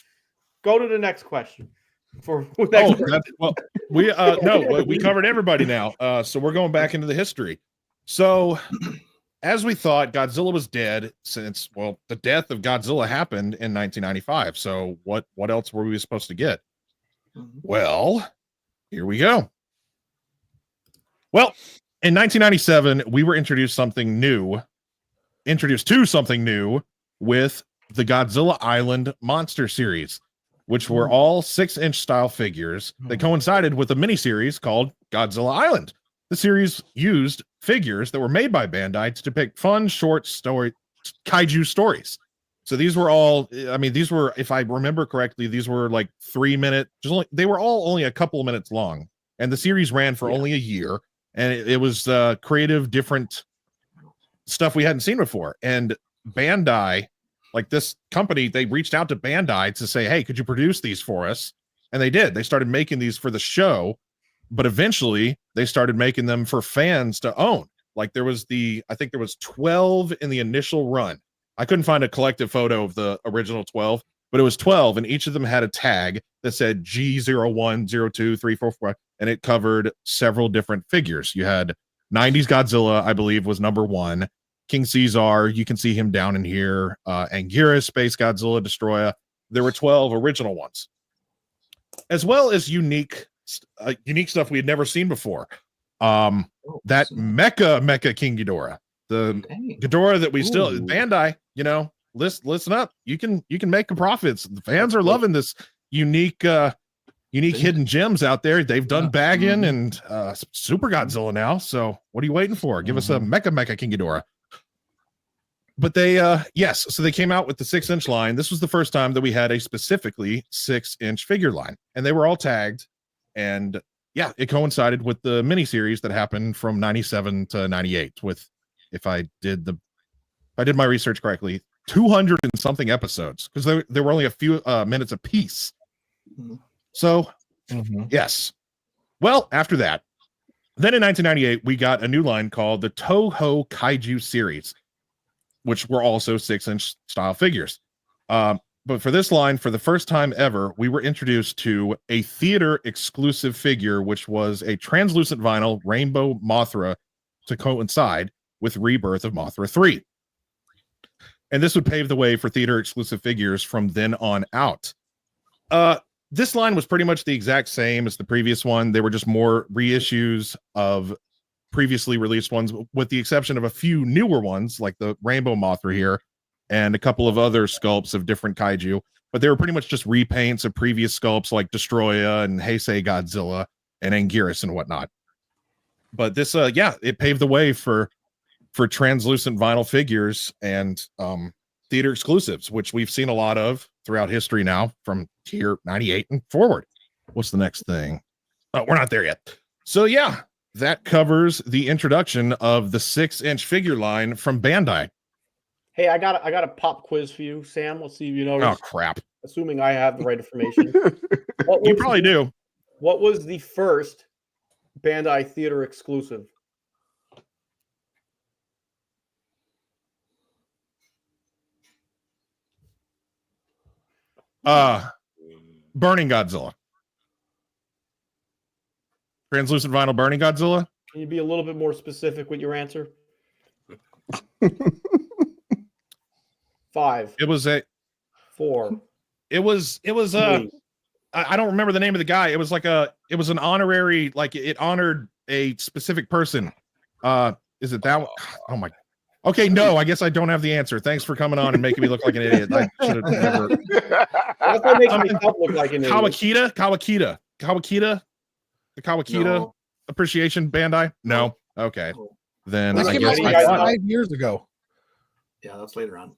Go to the next question. We covered everybody now. So we're going back into the history. So, as we thought, Godzilla was dead since the death of Godzilla happened in 1995. So what else were we supposed to get? Well, here we go. Well, in 1997, we were introduced to something new with the Godzilla Island monster series, which were all 6-inch style figures that coincided with a miniseries called Godzilla Island. The series used figures that were made by Bandai to depict fun, short story kaiju stories. So these were all, if I remember correctly, these were like 3-minute, they were all only a couple of minutes long. And the series ran for only a year. And it was creative, different stuff we hadn't seen before. And Bandai, like this company, they reached out to Bandai to say, hey, could you produce these for us? And they did. They started making these for the show, but eventually they started making them for fans to own. Like I think there was 12 in the initial run. I couldn't find a collective photo of the original 12, but it was 12, and each of them had a tag that said G01, 02, 3, 4, 4, and it covered several different figures. You had 90s Godzilla, I believe, was number 1. King Caesar, you can see him down in here. Anguirus, Space Godzilla, Destroyer. There were 12 original ones, as well as unique stuff we had never seen before. That Mecha King Ghidorah, the Ghidorah that we still Bandai, listen up. You can make profits. The fans are loving this unique hidden gems out there. They've done Baggin and Super Godzilla now. So what are you waiting for? Give us a Mecha King Ghidorah. But they so they came out with the 6-inch line. This was the first time that we had a specifically 6-inch figure line, and they were all tagged. And it coincided with the miniseries that happened from 97 to 98 with, if I did my research correctly, 200 and something episodes, because there were only a few minutes a piece. So yes. Well, after that, then in 1998, we got a new line called the Toho Kaiju series, which were also 6-inch style figures. But for this line, for the first time ever, we were introduced to a theater exclusive figure, which was a translucent vinyl rainbow Mothra to coincide with Rebirth of Mothra 3. And this would pave the way for theater exclusive figures from then on out. This line was pretty much the exact same as the previous one. They were just more reissues of previously released ones, with the exception of a few newer ones like the Rainbow Mothra here and a couple of other sculpts of different kaiju. But they were pretty much just repaints of previous sculpts like Destroya and Heisei Godzilla and Anguirus and whatnot. But this, it paved the way for translucent vinyl figures and theater exclusives, which we've seen a lot of throughout history now from tier 98 and forward. What's the next thing? Oh, we're not there yet. So that covers the introduction of the 6-inch figure line from Bandai. Hey, I got a pop quiz for you, Sam. Let's see if you know. Oh crap! Assuming I have the right information. You probably do. What was the first Bandai theater exclusive? Burning Godzilla. Translucent vinyl Burning Godzilla. Can you be a little bit more specific with your answer? 5. It was 4. It was 3. I don't remember the name of the guy. It was it was an honorary, like it honored a specific person. Is it that one? Oh my. Okay, no, I guess I don't have the answer. Thanks for coming on and making me look like an idiot. I should have never. That makes myself look like an idiot. Kawakita. The Kawakita Appreciation Bandai? No. Okay. Then That I came guess out 5 years ago. Yeah, that's later on.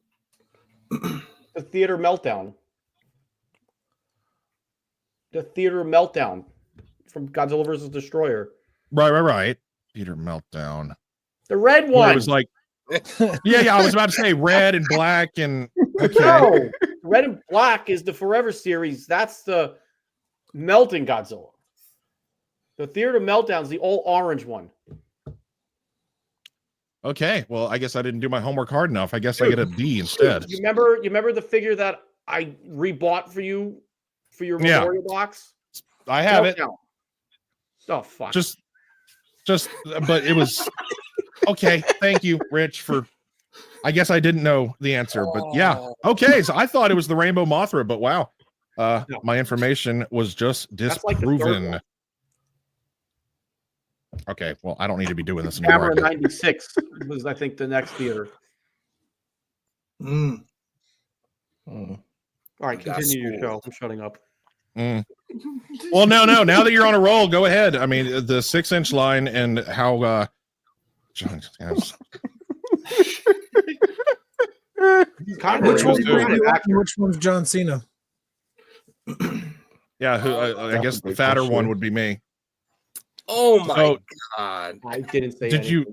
The Theater Meltdown. The Theater Meltdown from Godzilla versus Destroyer. Right. Peter Meltdown. The red Where one. it was like, yeah. I was about to say red and black and okay. No, red and black is the Forever series. That's the melting Godzilla. The Theater Meltdown's the all orange one. Okay, well, I guess I didn't do my homework hard enough. I guess I get a D instead. You remember the figure that I rebought for you for your memorial box? I have it. Oh fuck. Just, but it was okay. Thank you, Rich, for. I guess I didn't know the answer, but yeah. Okay, so I thought it was the Rainbow Mothra, but wow, No. my information was just That's like the third disproven. one. Okay, well, I don't need to be doing this anymore. Camera 96 was, I think, the next theater. Mm. All right, continue your show. I'm shutting up. Well, no. Now that you're on a roll, go ahead. I mean, the 6-inch line and how. Which one's John Cena? Yeah, I guess the fatter one would be me. Oh my god! I didn't say. Did you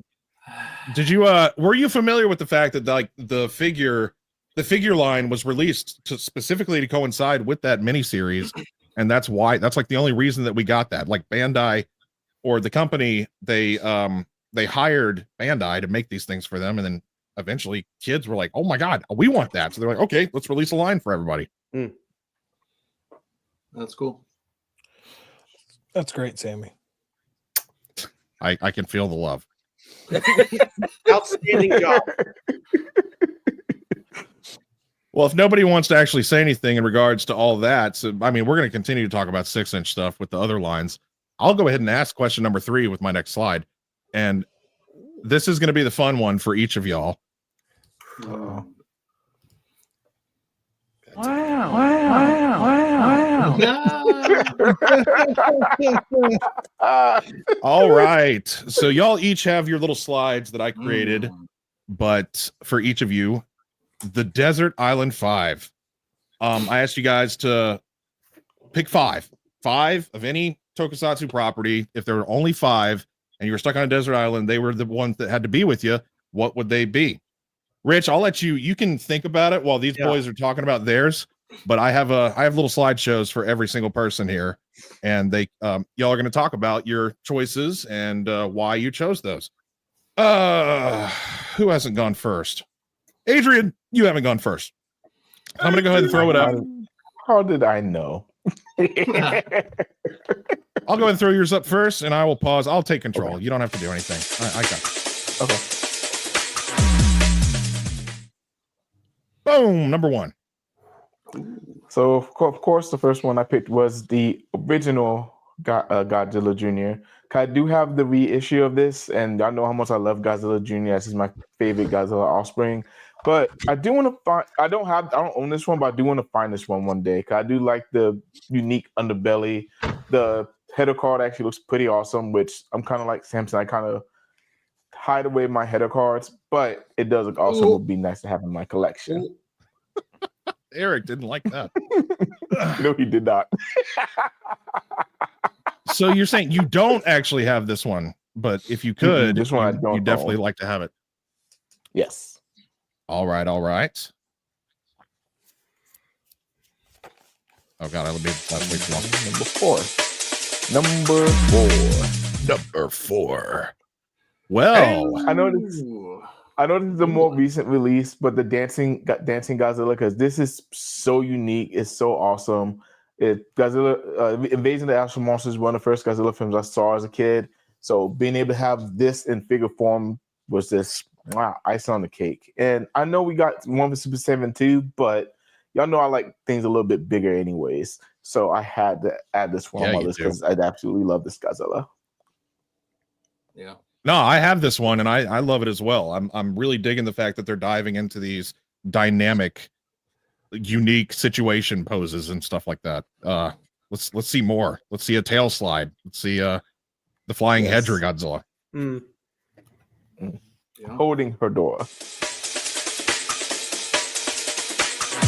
were you familiar with the fact that like the figure line was released specifically to coincide with that miniseries, and that's like the only reason that we got that. Like Bandai or the company, they hired Bandai to make these things for them, and then eventually kids were like, "Oh my god, we want that!" So they're like, "Okay, let's release a line for everybody." That's cool. That's great, Sammy. I can feel the love. Outstanding job. Well, if nobody wants to actually say anything in regards to all that, so I mean, we're going to continue to talk about 6-inch stuff with the other lines. I'll go ahead and ask question number 3 with my next slide, and this is going to be the fun one for each of y'all. All right. So y'all each have your little slides that I created, but for each of you, the Desert Island 5. I asked you guys to pick 5 of any tokusatsu property. If there were only 5 and you were stuck on a desert island, they were the ones that had to be with you. What would they be? Rich, I'll let you can think about it while these boys are talking about theirs. But I have little slideshows for every single person here, and they y'all are going to talk about your choices and why you chose those. Who hasn't gone first? Adrian, you haven't gone first. I'm going to go ahead and throw it up. How did I know? I'll go ahead and throw yours up first, and I will pause. I'll take control. Okay. You don't have to do anything. I got it. Okay. Boom. Number 1. So, of course, the first one I picked was the original Godzilla Jr. I do have the reissue of this, and y'all know how much I love Godzilla Jr. This is my favorite Godzilla offspring. But I do want to find. I don't own this one, but I do want to find this one day. Cause I do like the unique underbelly. The header card actually looks pretty awesome, which I'm kind of like Samson. I kind of hide away my header cards, but it does look awesome. It would be nice to have in my collection. Eric didn't like that. No, he did not. So you're saying you don't actually have this one, but if you could, this one I don't you definitely like to have it. Yes. All right. Oh God, I would be last week's one. Number four. Well, I know this is a more recent release, but the dancing Godzilla, because this is so unique, it's so awesome. Godzilla Invasion of the Astral Monsters is one of the first Godzilla films I saw as a kid. So being able to have this in figure form was just icing on the cake. And I know we got one for Super 7 too, but y'all know I like things a little bit bigger anyways. So I had to add this one on my list because I absolutely love this Godzilla. Yeah. No, I have this one and I love it as well. I'm really digging the fact that they're diving into these dynamic, unique situation poses and stuff like that. Let's see more. Let's see a tail slide. Let's see the flying Hedra Godzilla. Yeah. Holding her door.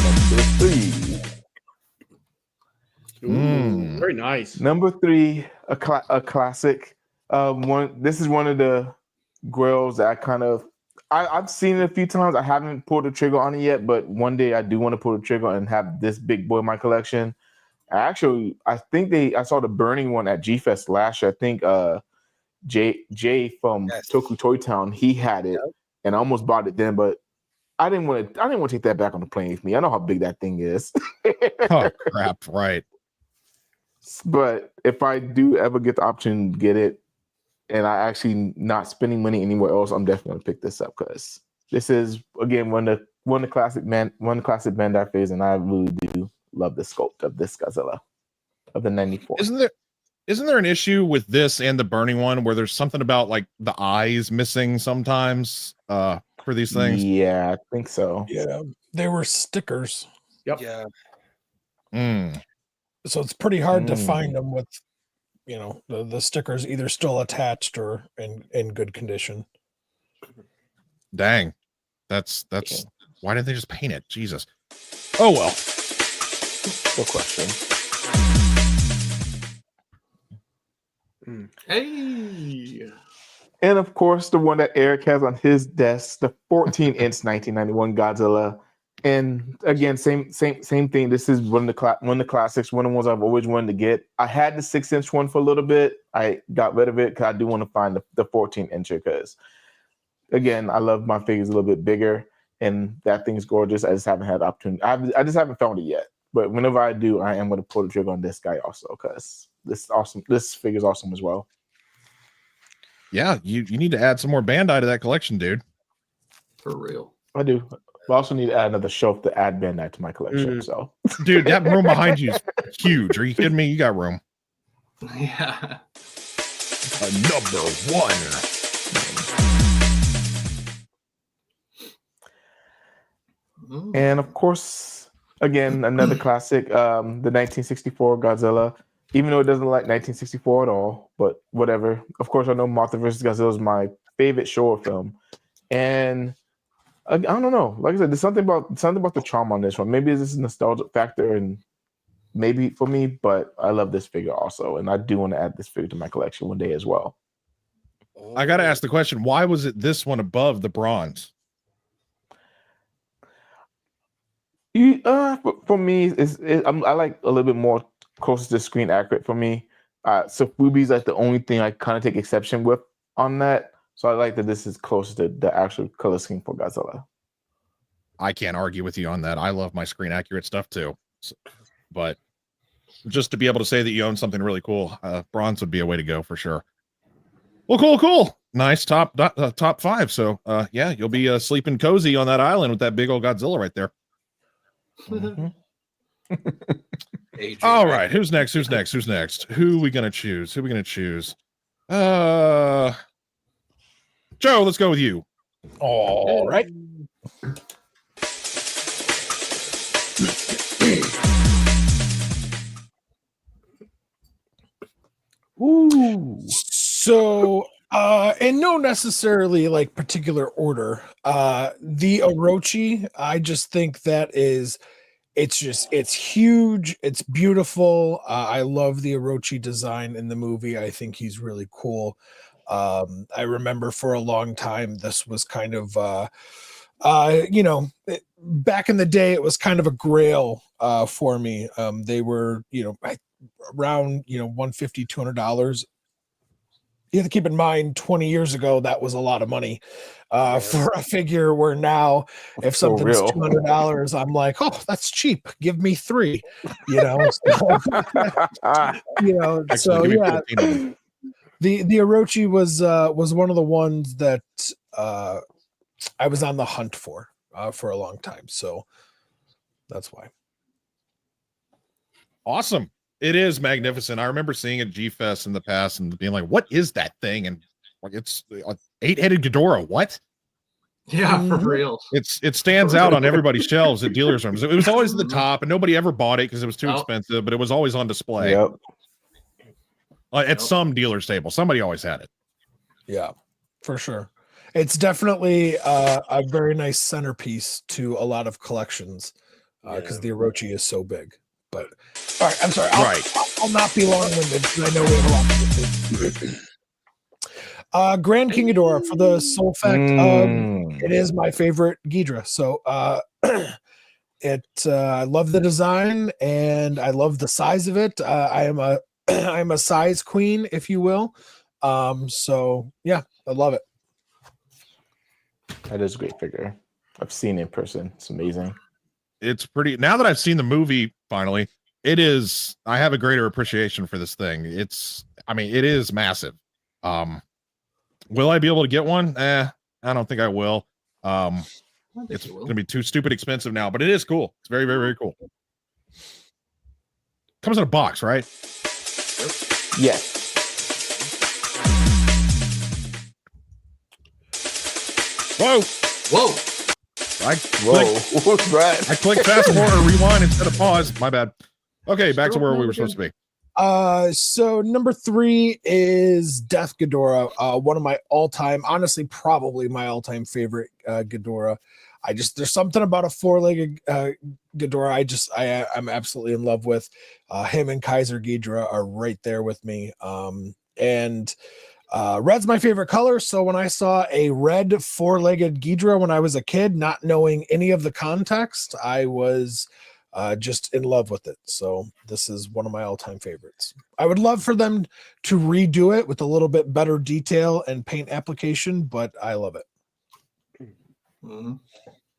Number 3. Very nice. Number 3, a classic. This is one of the grills that I kind of I've seen it a few times. I haven't pulled the trigger on it yet, but one day I do want to pull the trigger and have this big boy in my collection. I think I saw the burning one at G Fest last year. I think Jay from Toku Toy Town, he had it, and I almost bought it then, but I didn't want to take that back on the plane with me. I know how big that thing is. Oh crap! Right. But if I do ever get the option to get it, and I actually not spending money anywhere else, I'm definitely gonna pick this up because this is again one of the classic Bandai figures, and I really do love the sculpt of this Godzilla of the 94. Isn't there an issue with this and the burning one where there's something about like the eyes missing sometimes for these things? Yeah, I think so. Yeah, they were stickers. Yep. Yeah. So it's pretty hard to find them with, the stickers either still attached or in good condition. Dang. That's why didn't they just paint it? Jesus. Oh well. No question. Hey. And of course, the one that Eric has on his desk, the 14-inch 1991 Godzilla. And again, same thing. This is one of the classics, one of the ones I've always wanted to get. I had the 6-inch one for a little bit. I got rid of it because I do want to find the 14-incher because, again, I love my figures a little bit bigger, and that thing's gorgeous. I just haven't had the opportunity. I just haven't found it yet. But whenever I do, I am going to pull the trigger on this guy also because this is awesome. This figure's awesome as well. Yeah, you need to add some more Bandai to that collection, dude. For real. I do. I also need to add another shelf to add Bandai to my collection. So, dude, that room behind you is huge. Are you kidding me? You got room. Yeah. Number 1. And of course, again, another classic, the 1964 Godzilla. Even though it doesn't look like 1964 at all, but whatever. Of course, I know Mothra vs. Godzilla is my favorite Showa film, and I don't know. Like I said, there's something about the charm on this one. Maybe it's a nostalgic factor, and maybe for me, but I love this figure also, and I do want to add this figure to my collection one day as well. I got to ask the question: why was it this one above the bronze? For me, I like a little bit more closer to screen accurate for me. So Fubi's like the only thing I kind of take exception with on that. So I like that this is closer to the actual color scheme for Godzilla. I can't argue with you on that. I love my screen accurate stuff too. But just to be able to say that you own something really cool, bronze would be a way to go for sure. Well, cool. Nice top 5. So yeah, you'll be sleeping cozy on that island with that big old Godzilla right there. Mm-hmm. All right, who's next? Who are we gonna choose? Joe, let's go with you. All right. Ooh. So in no necessarily like particular order, the Orochi, I just think that it's huge, it's beautiful. I love the Orochi design in the movie. I think he's really cool. I remember for a long time this was kind of back in the day it was kind of a grail for me. They were around $150, $200. You have to keep in mind 20 years ago that was a lot of money for a figure, where now if something's $200 I'm like, oh, that's cheap, give me 3. So yeah, the Orochi was one of the ones that I was on the hunt for a long time, so that's why. Awesome. It is magnificent. I remember seeing it at G-Fest in the past and being like, what is that thing? And like, it's an 8-headed Ghidorah. What? Yeah, for real. It stands out on everybody's shelves at dealers' rooms. It was always at the top, and nobody ever bought it because it was too expensive, but it was always on display. Yep. At some dealer's table. Somebody always had it. Yeah, for sure. It's definitely a very nice centerpiece to a lot of collections because the Orochi is so big. But all right, I'm sorry. I'll not be long-winded because I know we have a lot to get to. Grand King Ghidorah for the sole fact it is my favorite Ghidra. So I love the design and I love the size of it. I'm a size queen, if you will. So yeah, I love it. That is a great figure. I've seen it in person. It's amazing. It's pretty. Now that I've seen the movie, finally, it is. I have a greater appreciation for this thing. I mean, it is massive. Will I be able to get one? I don't think I will. It's going to be too stupid expensive now, but it is cool. It's very, very, very cool. Comes in a box, right? Yes. Whoa! I clicked fast forward or rewind instead of pause. My bad. Okay, back to where we were supposed to be. So number 3 is Death Ghidorah. One of my all-time, honestly, probably my all-time favorite Ghidorah. There's something about a 4-legged Ghidorah I'm absolutely in love with. Him and Kaiser Ghidra are right there with me. And red's my favorite color. So when I saw a red 4-legged Ghidra when I was a kid, not knowing any of the context, I was just in love with it. So this is one of my all-time favorites. I would love for them to redo it with a little bit better detail and paint application, but I love it. Mm-hmm.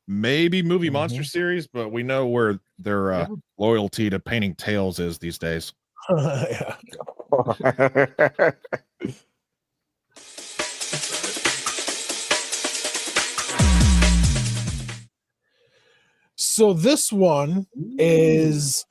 Maybe movie monster series, but we know where their loyalty to painting tails is these days. Yeah. So this one is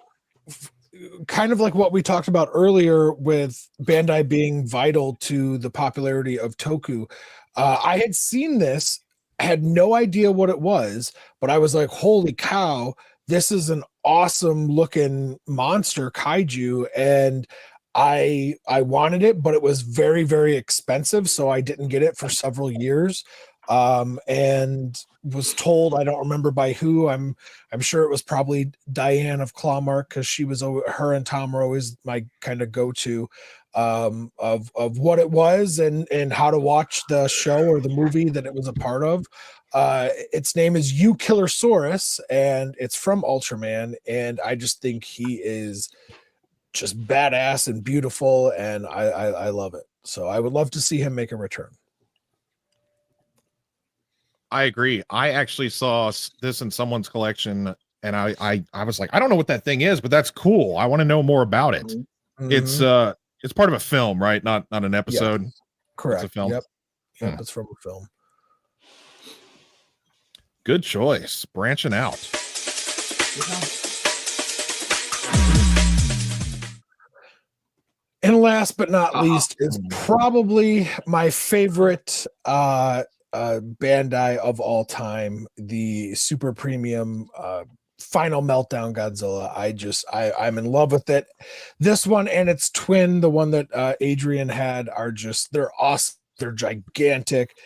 kind of like what we talked about earlier with Bandai being vital to the popularity of Toku. I had seen this, had no idea what it was, but I was like, holy cow, this is an awesome looking monster kaiju. And I wanted it, but it was very, very expensive. So I didn't get it for several years. And was told, I don't remember by who, I'm sure it was probably Diane of Clawmark, because her and Tom were always my kind of go-to of what it was and how to watch the show or the movie that it was a part of. Its name is Killersaurus, and it's from Ultraman, and I just think he is just badass and beautiful, and I love it. So I would love to see him make a return. I agree. I actually saw this in someone's collection, and I was like, I don't know what that thing is, but that's cool. I want to know more about it. Mm-hmm. It's part of a film, right? Not an episode. Yes. Correct. It's a film. Yep. It's from a film. Good choice. Branching out. And last but not least is probably my favorite Bandai of all time, the super premium Final Meltdown Godzilla. I'm in love with it. This one and its twin, the one that Adrian had, they're awesome. They're gigantic.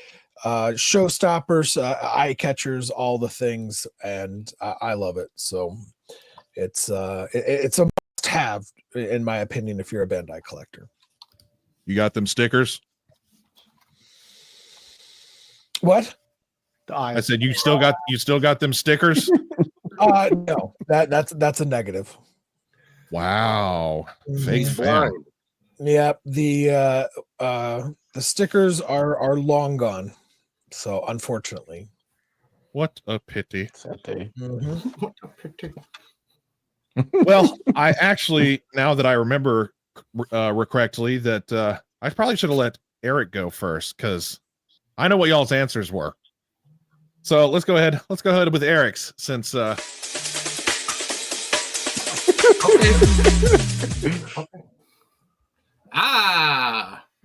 Showstoppers, eye catchers, all the things, and I love it. So it's a must-have, in my opinion, if you're a Bandai collector. You got them stickers? What? I said you still got them stickers? No, that's a negative. Wow. Fake fan. Yeah, the stickers are long gone. So unfortunately. What a pity. Mm-hmm. What a pity. Well, I actually, now that I remember correctly, that I probably should have let Eric go first, because I know what y'all's answers were. So let's go ahead with Eric's, since Okay.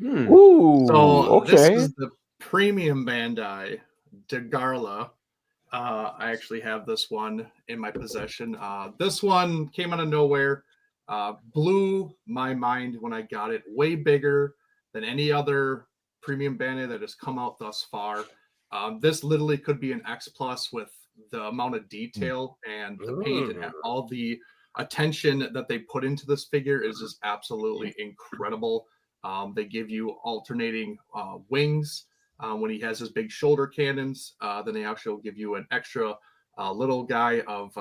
Ooh, So this okay. is the premium Bandai Degarla. I actually have this one in my possession. This one came out of nowhere, blew my mind when I got it. Way bigger than any other premium Bandai that has come out thus far. This literally could be an X Plus with the amount of detail and the paint and all the attention that they put into this figure is just absolutely incredible. They give you alternating wings when he has his big shoulder cannons. Then they actually will give you an extra little guy of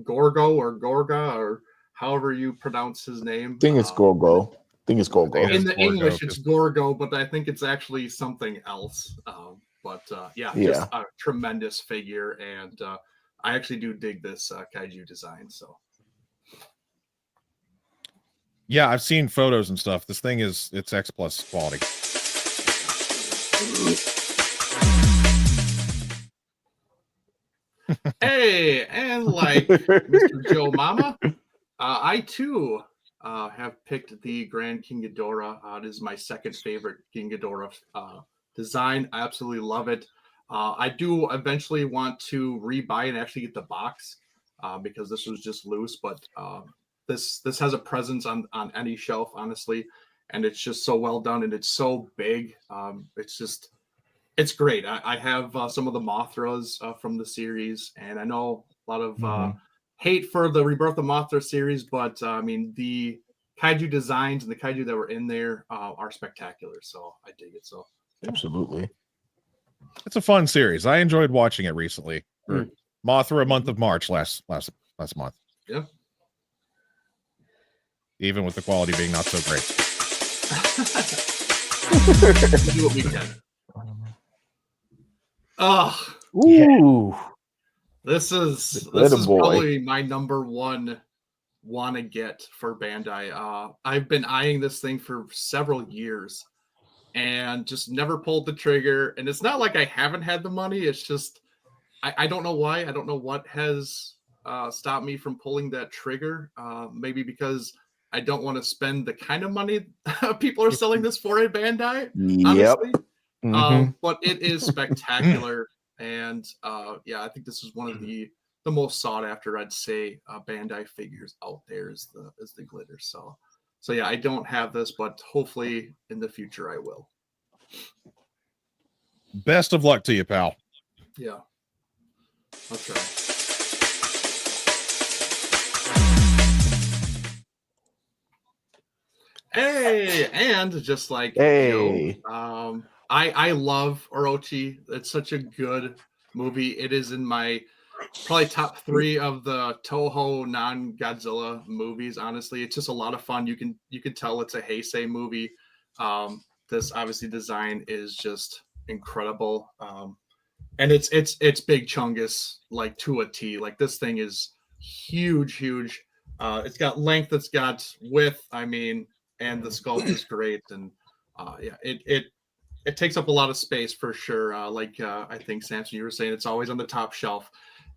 Gorgo or Gorga, or however you pronounce his name. I think it's Gorgo. In the Gorgo, English, it's Gorgo, but I think it's actually something else. Just a tremendous figure, and I actually do dig this kaiju design. So, yeah, I've seen photos and stuff. This thing it's X plus quality. Hey, and like Mr. Joe Mama, I too have picked the Grand King Ghidorah. It is my second favorite King Ghidorah design. I absolutely love it. I do eventually want to rebuy and actually get the box because this was just loose, but this has a presence on any shelf, honestly, and it's just so well done and it's so big. It's great. I have some of the Mothras from the series, and I know a lot of hate for the Rebirth of Mothra series, but I mean, the kaiju designs and the kaiju that were in there are spectacular. So I dig it. So absolutely, it's a fun series. I enjoyed watching it recently. For Mothra Month of March last month. Yeah. Even with the quality being not so great. We do what we can. Oh, ooh. This is probably my number one want to get for Bandai. I've been eyeing this thing for several years and just never pulled the trigger. And it's not like I haven't had the money. It's just I don't know why. I don't know what has stopped me from pulling that trigger. Maybe because I don't want to spend the kind of money people are selling this for at Bandai. Yep. Honestly. But it is spectacular. And I think this is one of the most sought after, I'd say, Bandai figures out there is the glitter. So yeah, I don't have this, but hopefully in the future I will. Best of luck to you, pal. Yeah, I'll try. Hey, and just like Joe, I love Orochi. It's such a good movie. It is in my probably top 3 of the Toho non-Godzilla movies. Honestly, it's just a lot of fun. You can tell it's a Heisei movie. This obviously design is just incredible, and it's Big Chungus like to a T. Like this thing is huge. It's got length. It's got width. I mean, and the sculpt is great. And it takes up a lot of space for sure. I think Samson, you were saying it's always on the top shelf,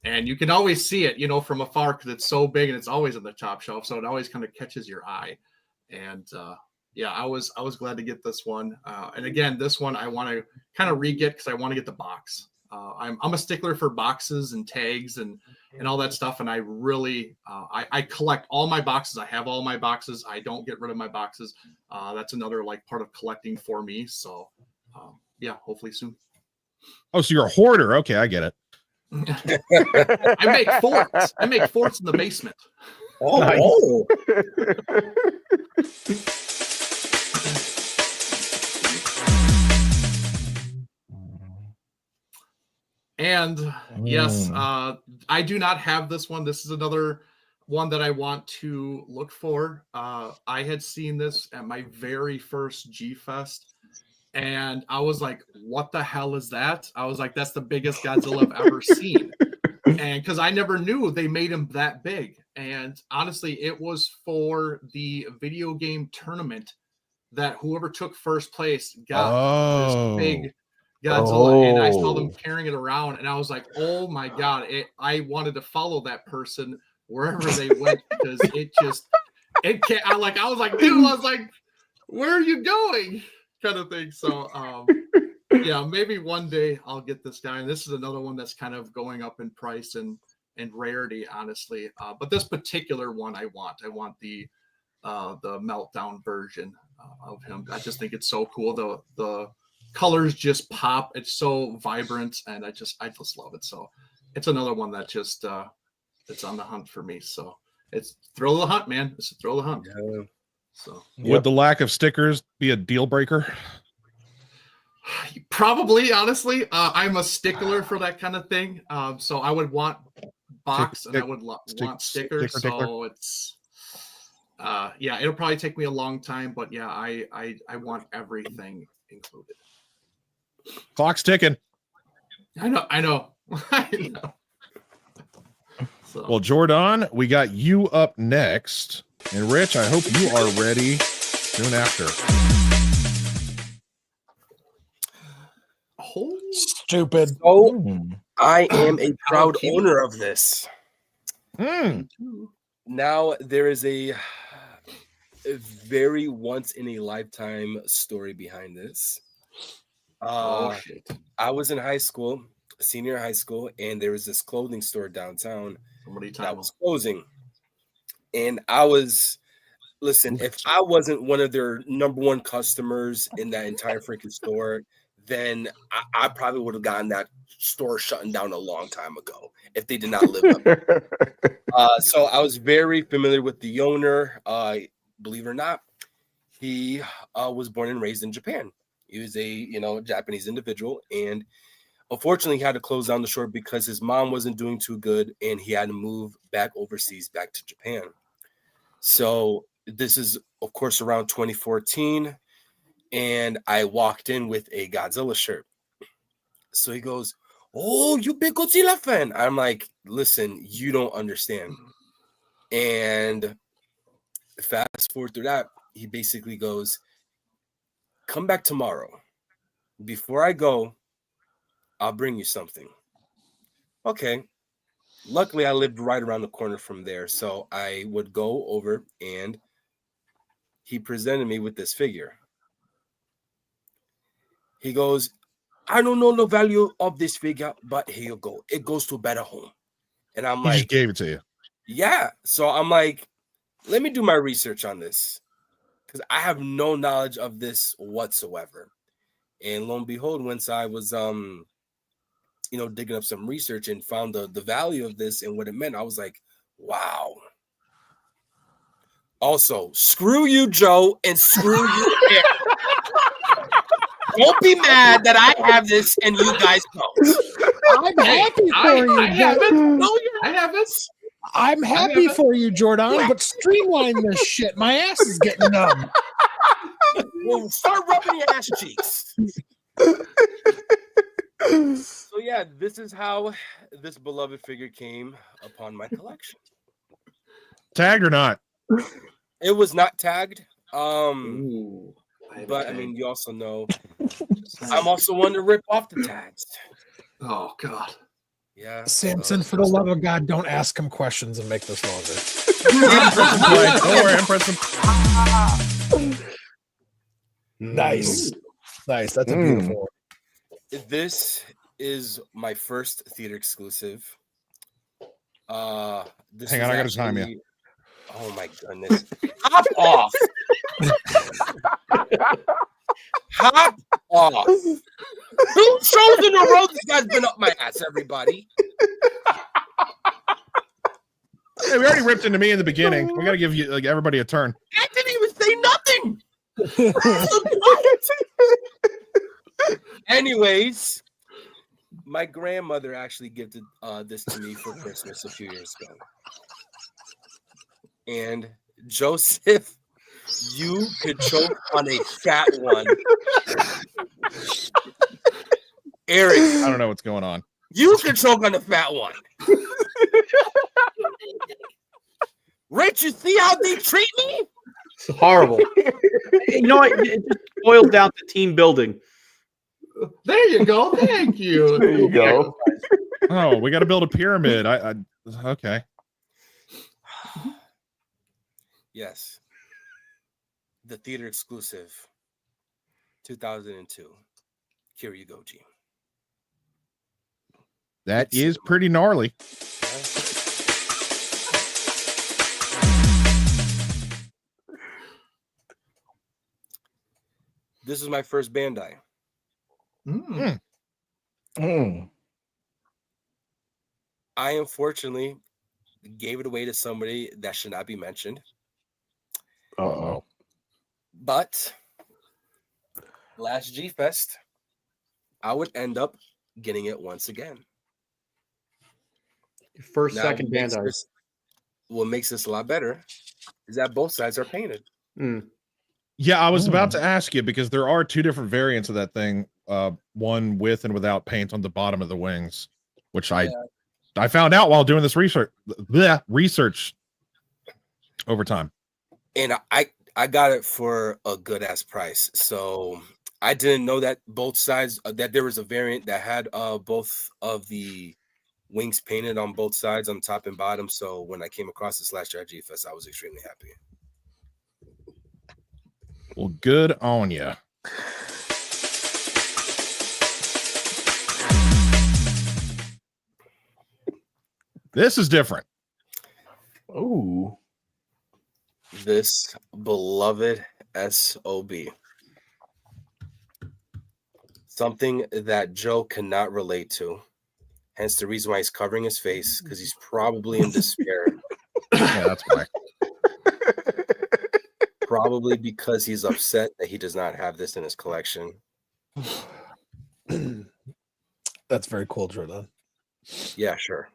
and you can always see it, from afar because it's so big and it's always on the top shelf. So it always kind of catches your eye. And I was glad to get this one. And again, this one I want to kind of re-get because I want to get the box. I'm a stickler for boxes and tags and all that stuff. And I really, I collect all my boxes. I have all my boxes. I don't get rid of my boxes. That's another part of collecting for me. So hopefully soon. Oh, so you're a hoarder. Okay, I get it. I make forts. I make forts in the basement. Oh, And yes, I do not have this one. This is another one that I want to look for. I had seen this at my very first G-Fest. And I was like, what the hell is that? I was like, that's the biggest Godzilla I've ever seen. And because I never knew they made him that big. And honestly, it was for the video game tournament that whoever took first place got this big Godzilla. And I saw them carrying it around. And I was like, oh my God. I wanted to follow that person wherever they went because it can't. I was like, dude, I was like, where are you going? Kind of thing. So maybe one day I'll get this guy. And this is another one that's kind of going up in price and rarity, honestly. But this particular one I want the meltdown version of him. I just think it's so cool. The colors just pop. It's so vibrant, and I just love it. So it's another one that just it's on the hunt for me. So it's thrill of the hunt, man. It's a thrill of the hunt. Yeah. So Would the lack of stickers be a deal breaker? probably, honestly, I'm a stickler for that kind of thing. So I would want box and I would want stickers. So it's yeah, it'll probably take me a long time, but yeah, I want everything included. Clock's ticking. I know. I know. So. Well, Jordan, we got you up next. And Rich, I hope you are ready soon after. Stupid. So I am a proud owner of this. Now there is a very once in a lifetime story behind this. Shit. I was in high school, senior high school, and there was this clothing store downtown that was closing. And I was, listen, if I wasn't one of their number one customers in that entire freaking store, then I probably would have gotten that store shutting down a long time ago if they did not live up. So I was very familiar with the owner. Believe it or not, he was born and raised in Japan. He was a Japanese individual, and unfortunately, he had to close down the store because his mom wasn't doing too good, and he had to move back overseas, back to Japan. So this is, of course, around 2014, and I walked in with a Godzilla shirt. So he goes, "Oh, you big Godzilla fan?" I'm like, "Listen, you don't understand." And fast forward through that, he basically goes, "Come back tomorrow. Before I go, I'll bring you something." Okay. Luckily, I lived right around the corner from there, so I would go over, and he presented me with this figure. He goes, "I don't know the value of this figure, but here you go. It goes to a better home." And I'm He like, just gave it to you. yeah. So I'm like, let me do my research on this because I have no knowledge of this whatsoever. And lo and behold, once I was digging up some research and found the value of this and what it meant, I was like, wow. Also, screw you, Joe, and screw you, Eric. Don't be mad that I have this and you guys don't. I'm happy for you. I haven't. No, I haven't. I'm happy for you, Jordan, but streamline this shit. My ass is getting numb. Well, start rubbing your ass cheeks. So yeah, this is how this beloved figure came upon my collection. Tagged or not? It was not tagged. Ooh, But I mean, you also know I'm also one to rip off the tags. Oh God. Yeah. Samson, for the love of God, don't ask him questions and make this longer. Don't worry, I'm pressing. Nice. That's a beautiful one. This is my first theater exclusive. This Hang on, I gotta time you. Oh my goodness. Hop off. Hop off. 2 shows in a row, this guy's been up my ass, everybody. Hey, we already ripped into me in the beginning. We gotta give you everybody a turn. I didn't even say nothing. Anyways, my grandmother actually gifted this to me for Christmas a few years ago. And Joseph, you could choke on a fat one. Eric, I don't know what's going on. you could choke on a fat one. Rich, you see how they treat me? It's horrible. You know what? It just boils down to team building. There you go. Thank you. There you go. Oh, we got to build a pyramid. Okay. Yes. The theater exclusive, 2002. Here you go, G. That is pretty gnarly. This is my first Bandai. Mm. I unfortunately gave it away to somebody that should not be mentioned. Uh-oh. But last G Fest, I would end up getting it once again. First, Now, second Bandai. What makes this a lot better is that both sides are painted. Yeah, I was about to ask you because there are two different variants of that thing. One with and without paint on the bottom of the wings, which I found out while doing this research over time. And I got it for a good ass price. So I didn't know that both sides, that there was a variant that had both of the wings painted on both sides, on top and bottom. So when I came across this last year at G-Fest, I was extremely happy. Well, good on you. This is different. Ooh. This beloved SOB. Something that Joe cannot relate to. Hence the reason why he's covering his face, because he's probably in despair. Yeah, that's why. Probably because he's upset that he does not have this in his collection. That's very cool, Jordan. Yeah, sure.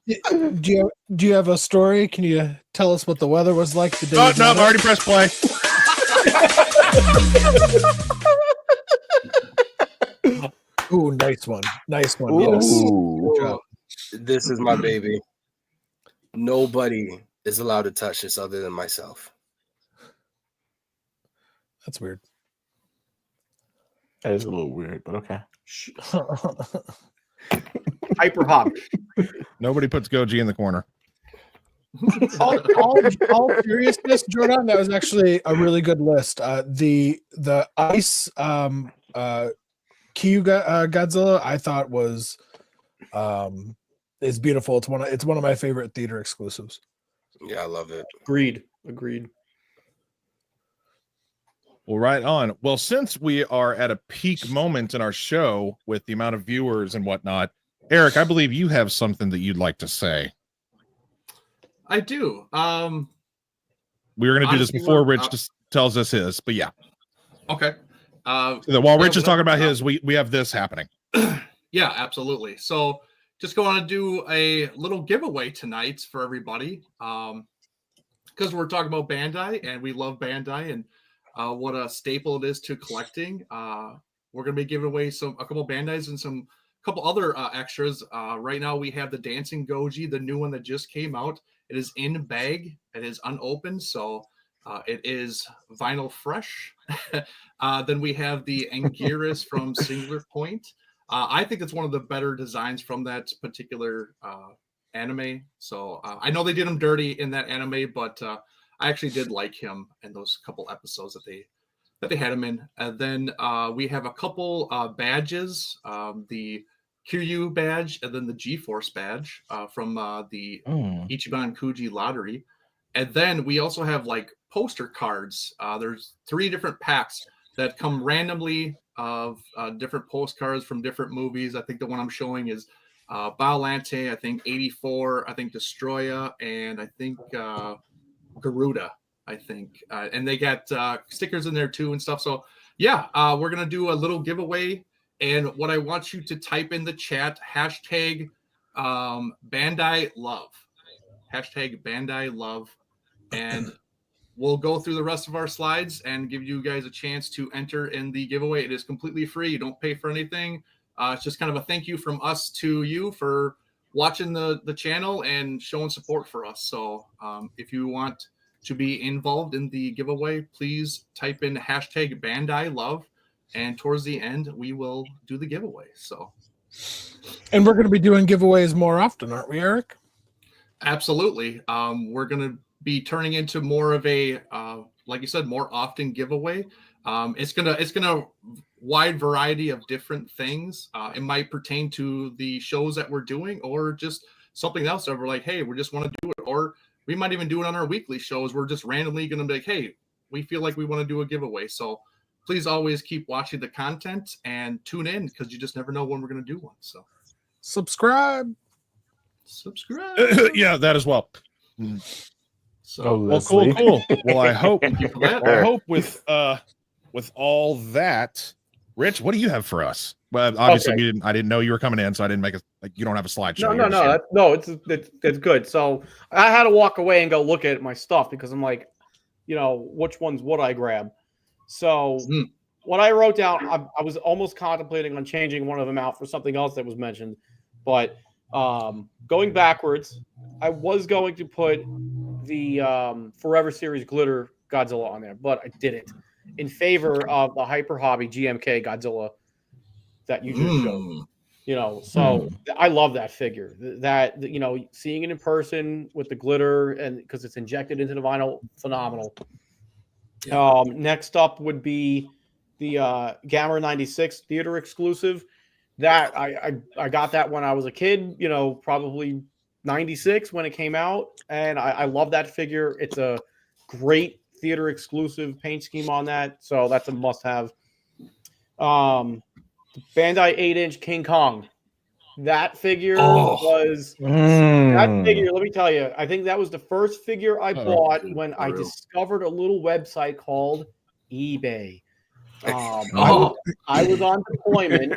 Do you have a story? Can you tell us what the weather was like the day? No, I've already pressed play. Ooh, nice one. Nice one. Ooh. Yes. This is my baby. Nobody is allowed to touch this other than myself. That's weird. That is a little weird, but okay. Hyper hop. Nobody puts Goji in the corner. all seriousness, Jordan, that was actually a really good list. The ice Kyu Godzilla, I thought was is beautiful. It's one of my favorite theater exclusives. Yeah, I love it. Agreed. Well, right on. Well, since we are at a peak moment in our show with the amount of viewers and whatnot, Eric, I believe you have something that you'd like to say. I do. We were going to do this before Rich just tells us his, but yeah. Okay. While Rich is talking about his, we have this happening. Yeah, absolutely. So just going to do a little giveaway tonight for everybody. Because we're talking about Bandai and we love Bandai and what a staple it is to collecting. We're going to be giving away a couple Bandais and some couple other extras. Right now we have the Dancing Goji, the new one that just came out. It is in bag. It is unopened, so it is vinyl fresh. Then we have the Anguirus from Singular Point. I think it's one of the better designs from that particular anime. So I know they did him dirty in that anime, but I actually did like him in those couple episodes that they had him in. And then we have a couple badges, the Kiryu badge and then the G-Force badge from the Ichiban Kuji lottery. And then we also have like poster cards. There's 3 different packs that come randomly of different postcards from different movies. I think the one I'm showing is Biollante, I think 84, I think Destroya, and I think Garuda, I think. And they got stickers in there too and stuff. So yeah, we're going to do a little giveaway. And what I want you to type in the chat, hashtag Bandai Love. Hashtag Bandai Love. And we'll go through the rest of our slides and give you guys a chance to enter in the giveaway. It is completely free. You don't pay for anything. It's just kind of a thank you from us to you for watching the channel and showing support for us. So if you want to be involved in the giveaway, please type in hashtag Bandai Love. And towards the end, we will do the giveaway. So, and we're going to be doing giveaways more often, aren't we, Eric? Absolutely. We're going to be turning into more of a, like you said, more often giveaway. It's gonna wide variety of different things. It might pertain to the shows that we're doing, or just something else that we're like, hey, we just want to do it, or we might even do it on our weekly shows. We're just randomly going to be like, hey, we feel like we want to do a giveaway. So please always keep watching the content and tune in because you just never know when we're going to do one. So Subscribe. Yeah, that as well. So Well, cool. Well, I hope thank you for that. I hope with all that, Rich, what do you have for us? Well, obviously I didn't know you were coming in, so I didn't make you don't have a slideshow. It's good. So I had to walk away and go look at my stuff because I'm like, which ones would I grab? So what I wrote down, I was almost contemplating on changing one of them out for something else that was mentioned, but going backwards, I was going to put the Forever Series Glitter Godzilla on there, but I didn't in favor of the Hyper Hobby GMK Godzilla that you just showed. So I love that figure. That seeing it in person with the glitter and because it's injected into the vinyl, phenomenal. Next up would be the Gamma 96 theater exclusive. That I got that when I was a kid, probably 96 when it came out, and I love that figure. It's a great theater exclusive paint scheme on that, so that's a must-have. The Bandai 8-inch King Kong. That figure was that figure. Let me tell you, I think that was the first figure I bought when I discovered a little website called eBay. I was on deployment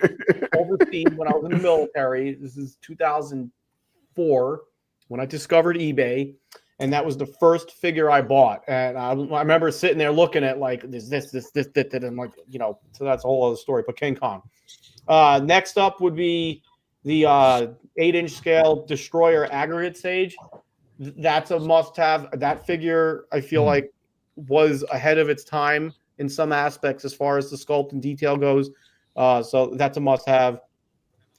overseas when I was in the military. This is 2004 when I discovered eBay, and that was the first figure I bought. And I remember sitting there looking at like this, and like so that's a whole other story. But King Kong. Next up would be the 8-inch scale Destroyer aggregate stage. That's a must-have. That figure I feel like was ahead of its time in some aspects as far as the sculpt and detail goes. So that's a must-have.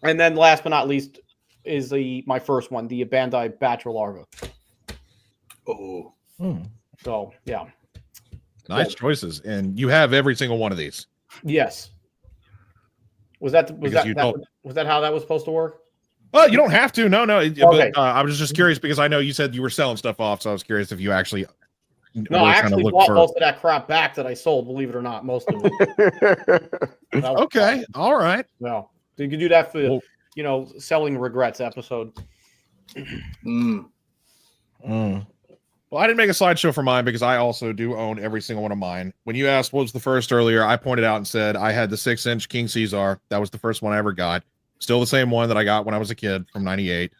And then last but not least is my first one, the Bandai Batra Larva. So, yeah. Nice choices. And you have every single one of these. Yes. Was that how that was supposed to work? Well, you don't have to. No. Okay. But I was just curious because I know you said you were selling stuff off, so I was curious if you actually. No, I actually bought most of that crap back that I sold. Believe it or not, most of it. Okay, all right. No, you could do that for selling regrets episode. Well, I didn't make a slideshow for mine because I also do own every single one of mine. When you asked what was the first earlier, I pointed out and said I had the 6-inch King Caesar. That was the first one I ever got. Still the same one that I got when I was a kid from '98.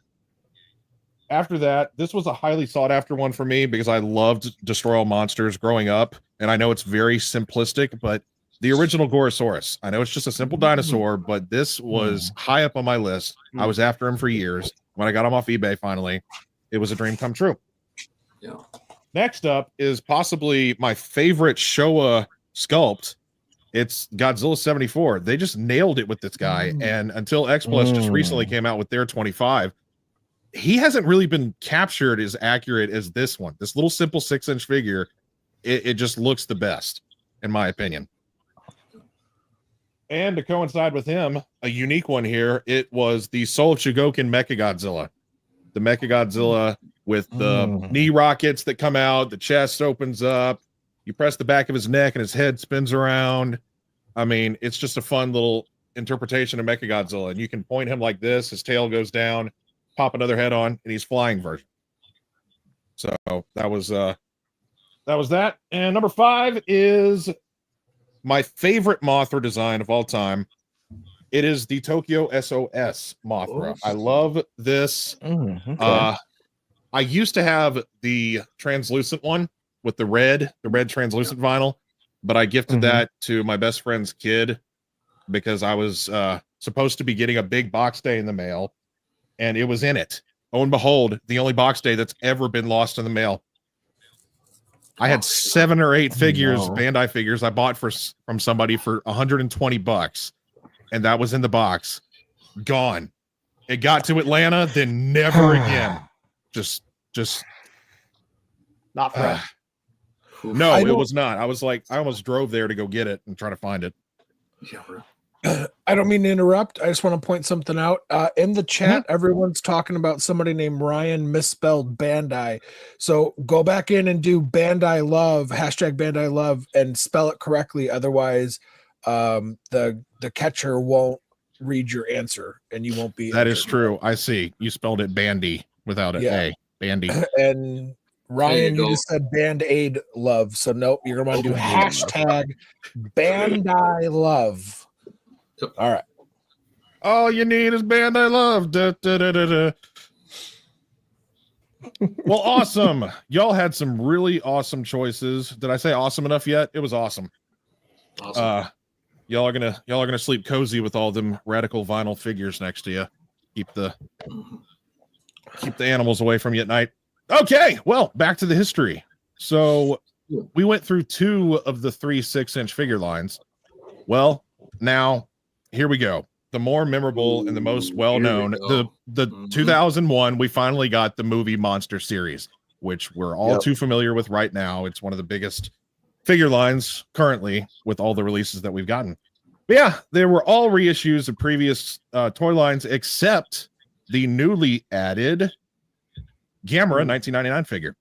After that, this was a highly sought after one for me because I loved Destroy All Monsters growing up. And I know it's very simplistic, but the original Gorosaurus, I know it's just a simple dinosaur, but this was high up on my list. I was after him for years. When I got him off eBay, finally, it was a dream come true. Yeah. Next up is possibly my favorite Showa sculpt. It's Godzilla 74. They just nailed it with this guy. And until X Plus just recently came out with their 25, he hasn't really been captured as accurate as this one. This little simple 6-inch figure, it just looks the best, in my opinion. And to coincide with him, a unique one here, it was the Soul of Chogokin Mechagodzilla. The Mechagodzilla with the knee rockets that come out, the chest opens up, you press the back of his neck and his head spins around. I mean, it's just a fun little interpretation of Mechagodzilla. And you can point him like this, his tail goes down, pop another head on, and he's flying version. So that was that. And number 5 is my favorite Mothra design of all time. It is the Tokyo SOS Mothra. I love this. I used to have the translucent one with the red translucent vinyl, but I gifted that to my best friend's kid because I was supposed to be getting a big box day in the mail, and it was in it. Oh, and behold, the only box day that's ever been lost in the mail. I had 7 or 8 figures, Bandai figures, I bought from somebody for $120, and that was in the box. Gone. It got to Atlanta, then never again. Just not fresh. No, it was not. I was like, I almost drove there to go get it and try to find it. Yeah, bro. I don't mean to interrupt. I just want to point something out. In the chat, everyone's talking about somebody named Ryan misspelled Bandai. So go back in and do Bandai Love, hashtag Bandai Love, and spell it correctly. Otherwise, the catcher won't read your answer and you won't be. That is true. I see. You spelled it Bandy without an A. Bandy. And Ryan, you just said Band-Aid Love. So nope, you're going to want to do hashtag Bandai Love. All right. All you need is Bandai Love. Da, da, da, da, da. Well, awesome. Y'all had some really awesome choices. Did I say awesome enough yet? It was awesome. Awesome. Y'all are gonna sleep cozy with all them radical vinyl figures next to you. Keep the animals away from you at night. Okay, well, back to the history. So we went through 2 of the 3 6-inch figure lines. Well, now here we go. The more memorable and the most well-known, the 2001, we finally got the movie monster series, which we're all too familiar with right now. It's one of the biggest figure lines currently with all the releases that we've gotten. But yeah, there were all reissues of previous toy lines except the newly added Gamera 1999 figure.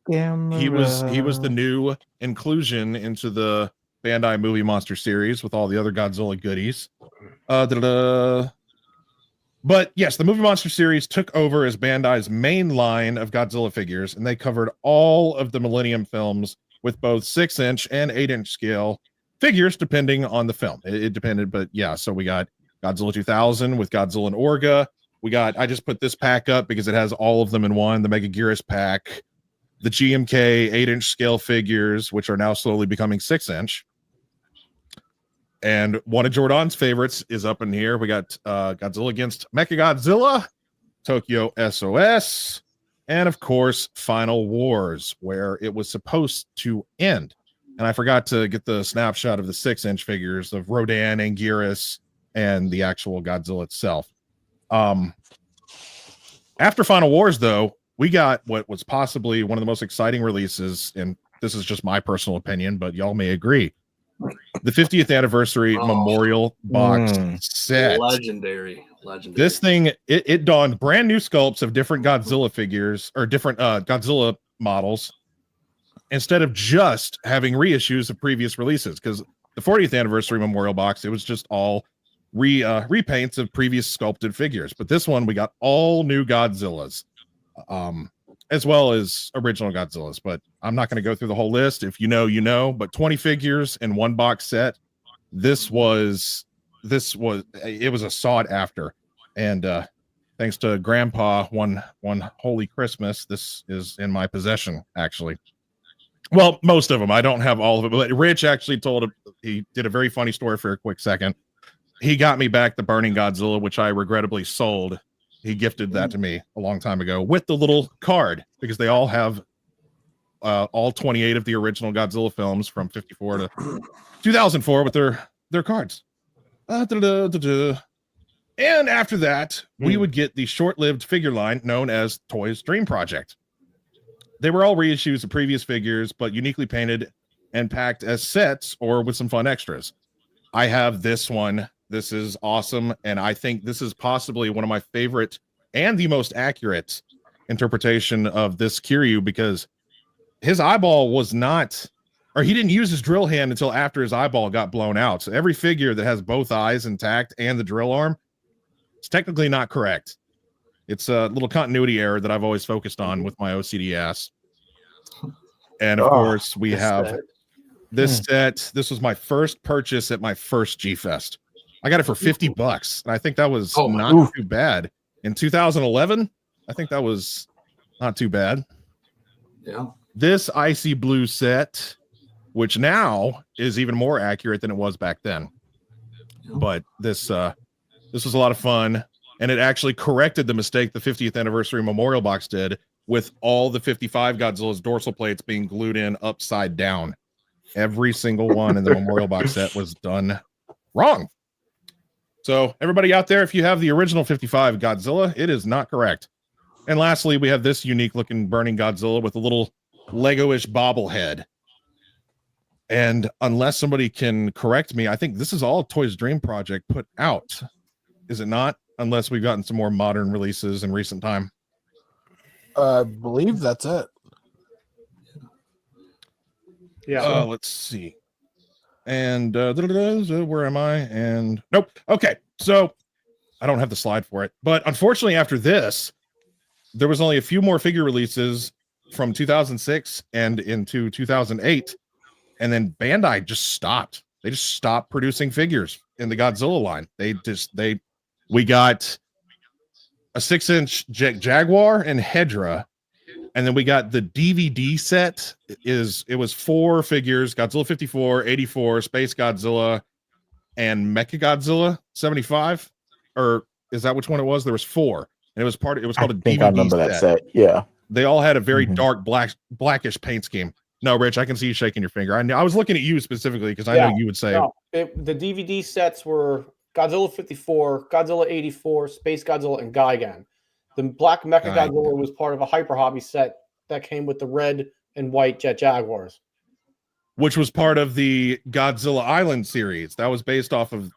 Gamera. He was the new inclusion into the Bandai movie monster series with all the other Godzilla goodies. But yes, the movie monster series took over as Bandai's main line of Godzilla figures, and they covered all of the Millennium films with both 6-inch and 8-inch scale figures, depending on the film. It depended, but yeah, so we got Godzilla 2000 with Godzilla and Orga. I just put this pack up because it has all of them in one, the Mega Gearus pack, the GMK 8-inch scale figures, which are now slowly becoming 6-inch. And one of Jordan's favorites is up in here. We got Godzilla against Mechagodzilla, Tokyo SOS, and of course, Final Wars, where it was supposed to end. And I forgot to get the snapshot of the 6-inch figures of Rodan, Anguirus, and the actual Godzilla itself. After Final Wars, though, we got what was possibly one of the most exciting releases, and this is just my personal opinion, but y'all may agree. The 50th anniversary memorial box set. Legendary. This thing, it donned brand new sculpts of different Godzilla figures or different Godzilla models instead of just having reissues of previous releases. Because the 40th anniversary memorial box, it was just all repaints of previous sculpted figures. But this one, we got all new Godzillas, as well as original Godzillas. But I'm not going to go through the whole list. If you know, you know. But 20 figures in one box set. It was a sought after. And thanks to Grandpa, one Holy Christmas, this is in my possession, actually. Well, most of them. I don't have all of it, but Rich actually he did a very funny story for a quick second. He got me back the Burning Godzilla, which I regrettably sold. He gifted that to me a long time ago with the little card, because they all have all 28 of the original Godzilla films from 54 to 2004 with their cards. And after that, we would get the short-lived figure line known as Toys Dream Project. They were all reissues of previous figures, but uniquely painted and packed as sets or with some fun extras. I have this one. This is awesome, and I think this is possibly one of my favorite and the most accurate interpretation of this Kiryu, because his eyeball was not, or he didn't use his drill hand until after his eyeball got blown out. So every figure that has both eyes intact and the drill arm, it's technically not correct. It's a little continuity error that I've always focused on with my OCD ass. And of course, we have this set. This was my first purchase at my first G-Fest. I got it for $50, and I think that was not too bad. In 2011, I think that was not too bad. Yeah. This icy blue set, which now is even more accurate than it was back then. But this was a lot of fun, and it actually corrected the mistake the 50th anniversary memorial box did with all the 55 Godzilla's dorsal plates being glued in upside down. Every single one in the memorial box set was done wrong. So everybody out there, if you have the original 55 Godzilla, it is not correct. And lastly, we have this unique looking Burning Godzilla with a little Lego-ish bobblehead. And unless somebody can correct me, I think this is all Toys Dream Project put out. Is it not? Unless we've gotten some more modern releases in recent time. I believe that's it. Yeah. Let's see. And where am I? And nope. Okay. So I don't have the slide for it. But unfortunately, after this, there was only a few more figure releases from 2006 and into 2008. And then Bandai just stopped. They just stopped producing figures in the Godzilla line. We got a 6-inch Jaguar and Hedra. And then we got the DVD set. It was 4 figures: Godzilla 54, 84, Space Godzilla, and Mecha Godzilla 75. Or is that which one it was? There was 4. And it was called a DVD I remember that set. Yeah. They all had a very dark blackish paint scheme. No, Rich, I can see you shaking your finger. I was looking at you specifically because I know you would say the DVD sets were Godzilla 54, Godzilla 84, Space Godzilla, and Gigan. The Black Mecha Godzilla was part of a Hyper Hobby set that came with the red and white Jet Jaguars, which was part of the Godzilla Island series. That was based off of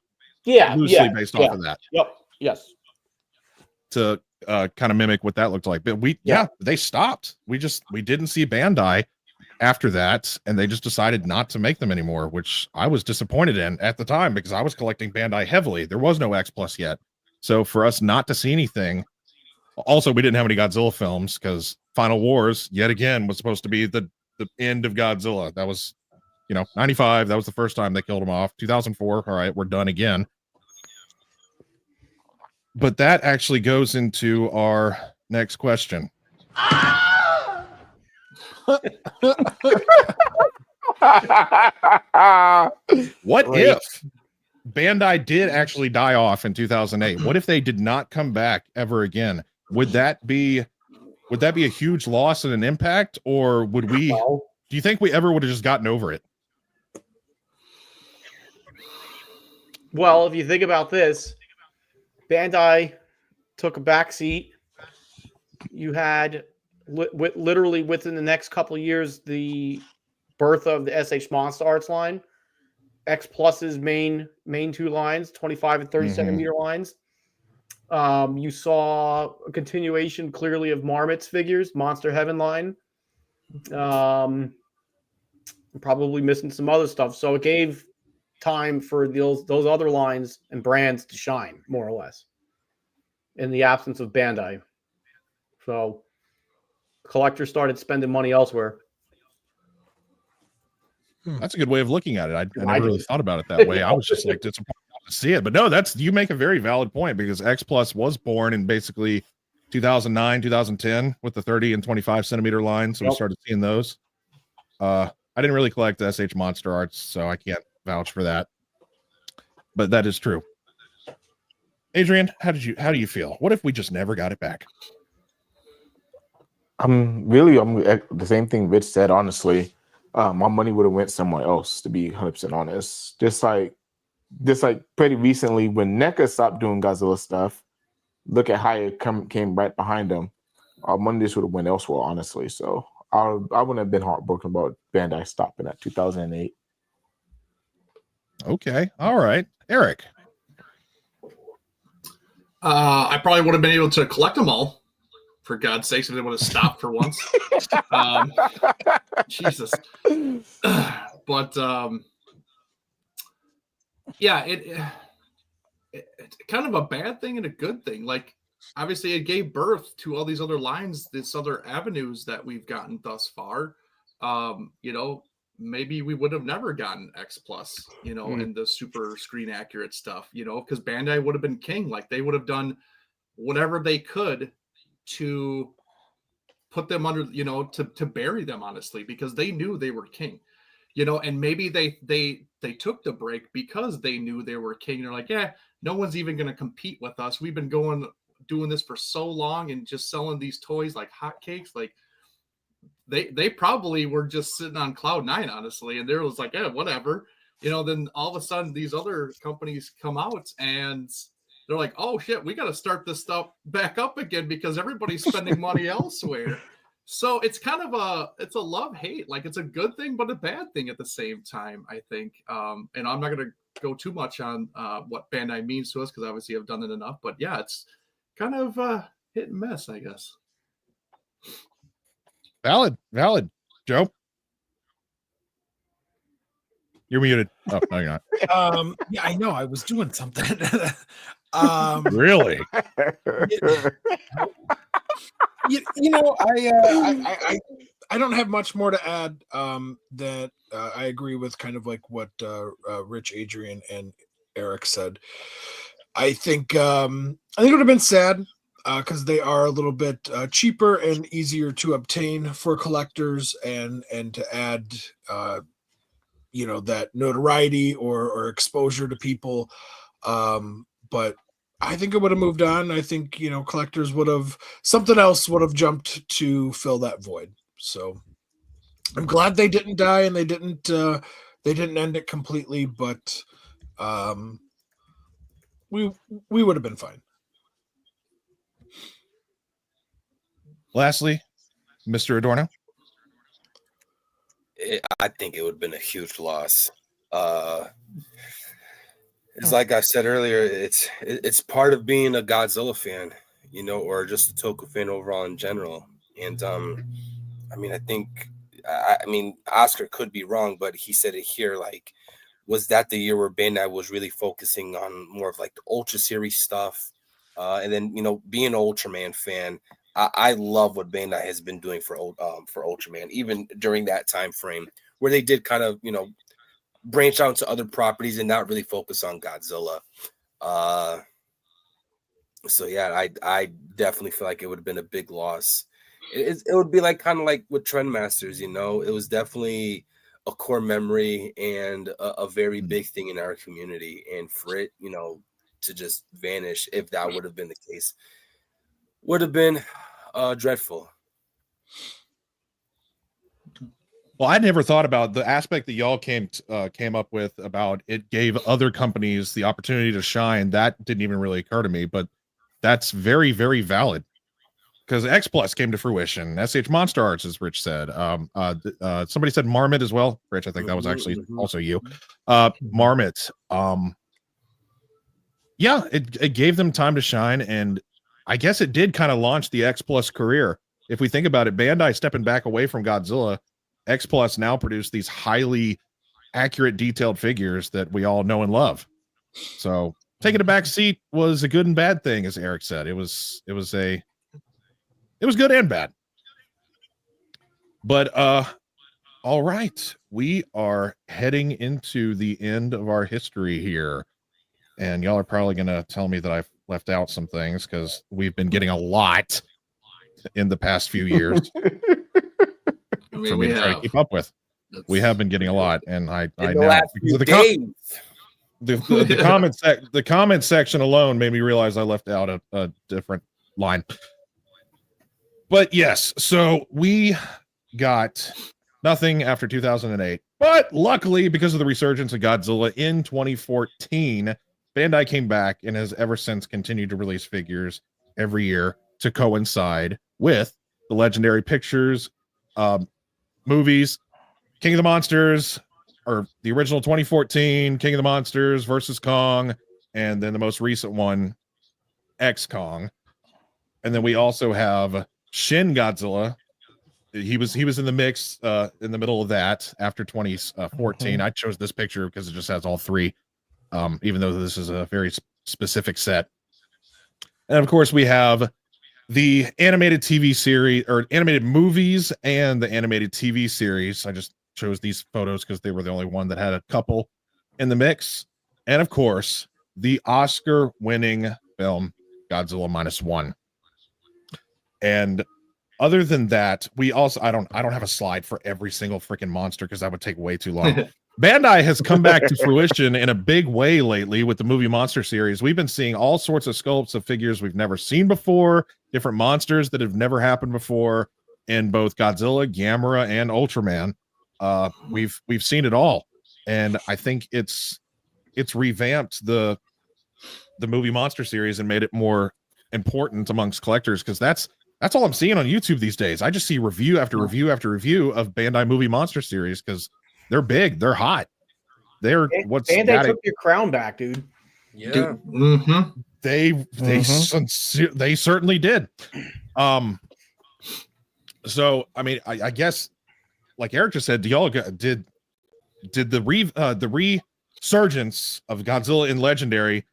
loosely based off of that. Yep. Yes. To kind of mimic what that looked like. But they stopped. We didn't see Bandai after that, and they just decided not to make them anymore, which I was disappointed in at the time because I was collecting Bandai heavily. There was no X Plus yet. So for us not to see anything, also we didn't have any Godzilla films because Final Wars yet again was supposed to be the end of Godzilla. That was 95. That was the first time they killed him off. 2004. All right, we're done again. But that actually goes into our next question. What if Bandai did actually die off in 2008? What if they did not come back ever again? Would that be a huge loss and an impact, or would we? Do you think we ever would have just gotten over it? Well, if you think about this, Bandai took a back seat. You had literally within the next couple of years the birth of the SH Monster Arts line, X Plus's main 2 lines, 25 and 30 centimeter lines. You saw a continuation clearly of Marmot's figures, Monster Heaven line. Probably missing some other stuff. So it gave time for those other lines and brands to shine, more or less, in the absence of Bandai. So collectors started spending money elsewhere. That's a good way of looking at it. I never really thought about it that way. I was just like disappointed to see it. But no, you make a very valid point because X Plus was born in basically 2009, 2010 with the 30 and 25 centimeter line. So we started seeing those. I didn't really collect SH Monster Arts, so I can't vouch for that. But that is true. Adrian, how do you feel? What if we just never got it back? I'm the same thing Rich said, honestly. My money would have went somewhere else, to be 100% honest. Just like pretty recently when NECA stopped doing Godzilla stuff, look at how it came right behind them. Our money just would have went elsewhere, honestly. So I wouldn't have been heartbroken about Bandai stopping at 2008. Okay. All right. Eric. I probably would have been able to collect them all. For God's sakes, if they would have stopped for once. Jesus. But it's kind of a bad thing and a good thing. Like, obviously, it gave birth to all these other lines, these other avenues that we've gotten thus far. Maybe we would have never gotten X Plus, and the super screen accurate stuff, because Bandai would have been king. Like, they would have done whatever they could to put them under, to bury them, honestly, because they knew they were king, and maybe they took the break because they knew they were king. They're like, yeah, no one's even going to compete with us. We've been doing this for so long and just selling these toys like hotcakes. Like they probably were just sitting on cloud 9, honestly. And there was like, yeah, whatever, then all of a sudden these other companies come out and they're like, oh shit, we got to start this stuff back up again because everybody's spending money elsewhere. So it's kind of it's a love-hate. Like it's a good thing, but a bad thing at the same time, I think. And I'm not gonna go too much on what Bandai means to us because obviously I've done it enough. But yeah, it's kind of hit and miss, I guess. Valid. Joe, you're muted. Oh, no, you're not. Yeah, I know. I was doing something. Really? You know, I don't have much more to add. That I agree with kind of like what Rich, Adrian, and Eric said. I think it would have been sad because they are a little bit cheaper and easier to obtain for collectors, and to add that notoriety or exposure to people. But I think it would have moved on. I think collectors would have something else would have jumped to fill that void. So I'm glad they didn't die and they didn't end it completely, but we would have been fine. Lastly, Mr. Adorno. I think it would have been a huge loss. It's like I said earlier, it's part of being a Godzilla fan, or just a Toku fan overall in general. And I mean, Oscar could be wrong, but he said it here. Like, was that the year where Bandai was really focusing on more of like the Ultra series stuff? And then being an Ultraman fan, I love what Bandai has been doing for Ultraman, even during that time frame where they did kind of branch out to other properties and not really focus on Godzilla. So yeah, I definitely feel like it would have been a big loss. It would be like kind of like with Trendmasters, it was definitely a core memory and a very big thing in our community. And for it, to just vanish, if that would have been the case, would have been dreadful. Well, I never thought about the aspect that y'all came up with about it gave other companies the opportunity to shine. That didn't even really occur to me, but that's very, very valid because X Plus came to fruition. SH Monster Arts, as Rich said. Somebody said Marmot as well. Rich, I think that was actually also you. Marmot. Yeah, it gave them time to shine, and I guess it did kind of launch the X Plus career. If we think about it, Bandai stepping back away from Godzilla, X Plus now produced these highly accurate, detailed figures that we all know and love. So taking a back seat was a good and bad thing, as Eric said. It was good and bad. But all right, we are heading into the end of our history here, and y'all are probably gonna tell me that I've left out some things because we've been getting a lot in the past few years. For me to try to keep up with. We have been getting a lot, and I now because of the comment section alone made me realize I left out a different line. But yes, so we got nothing after 2008, but luckily because of the resurgence of Godzilla in 2014, Bandai came back and has ever since continued to release figures every year to coincide with the legendary pictures, movies, King of the Monsters, or the original 2014 King of the Monsters versus Kong, and then the most recent one, X Kong. And then we also have Shin Godzilla. He was in the mix in the middle of that after 2014. I chose this picture because it just has all three, even though this is a very specific set. And of course, we have the animated TV series or animated movies and the animated TV series. I just chose these photos because they were the only one that had a couple in the mix. And of course, the Oscar-winning film Godzilla -1. And other than that, we also I don't have a slide for every single freaking monster because that would take way too long. Bandai has come back to fruition in a big way lately with the movie monster series. We've been seeing all sorts of sculpts of figures we've never seen before, different monsters that have never happened before in both Godzilla, Gamera, and Ultraman. We've seen it all, and I think it's revamped the movie monster series and made it more important amongst collectors because that's That's all I'm seeing on YouTube these days. I just see review after review after review of Bandai movie monster series because they're big, they're hot. They're what's Bandai took your crown back, dude. Yeah. They certainly did. So I mean, I guess like Eric just said, did the resurgence of Godzilla in Legendary,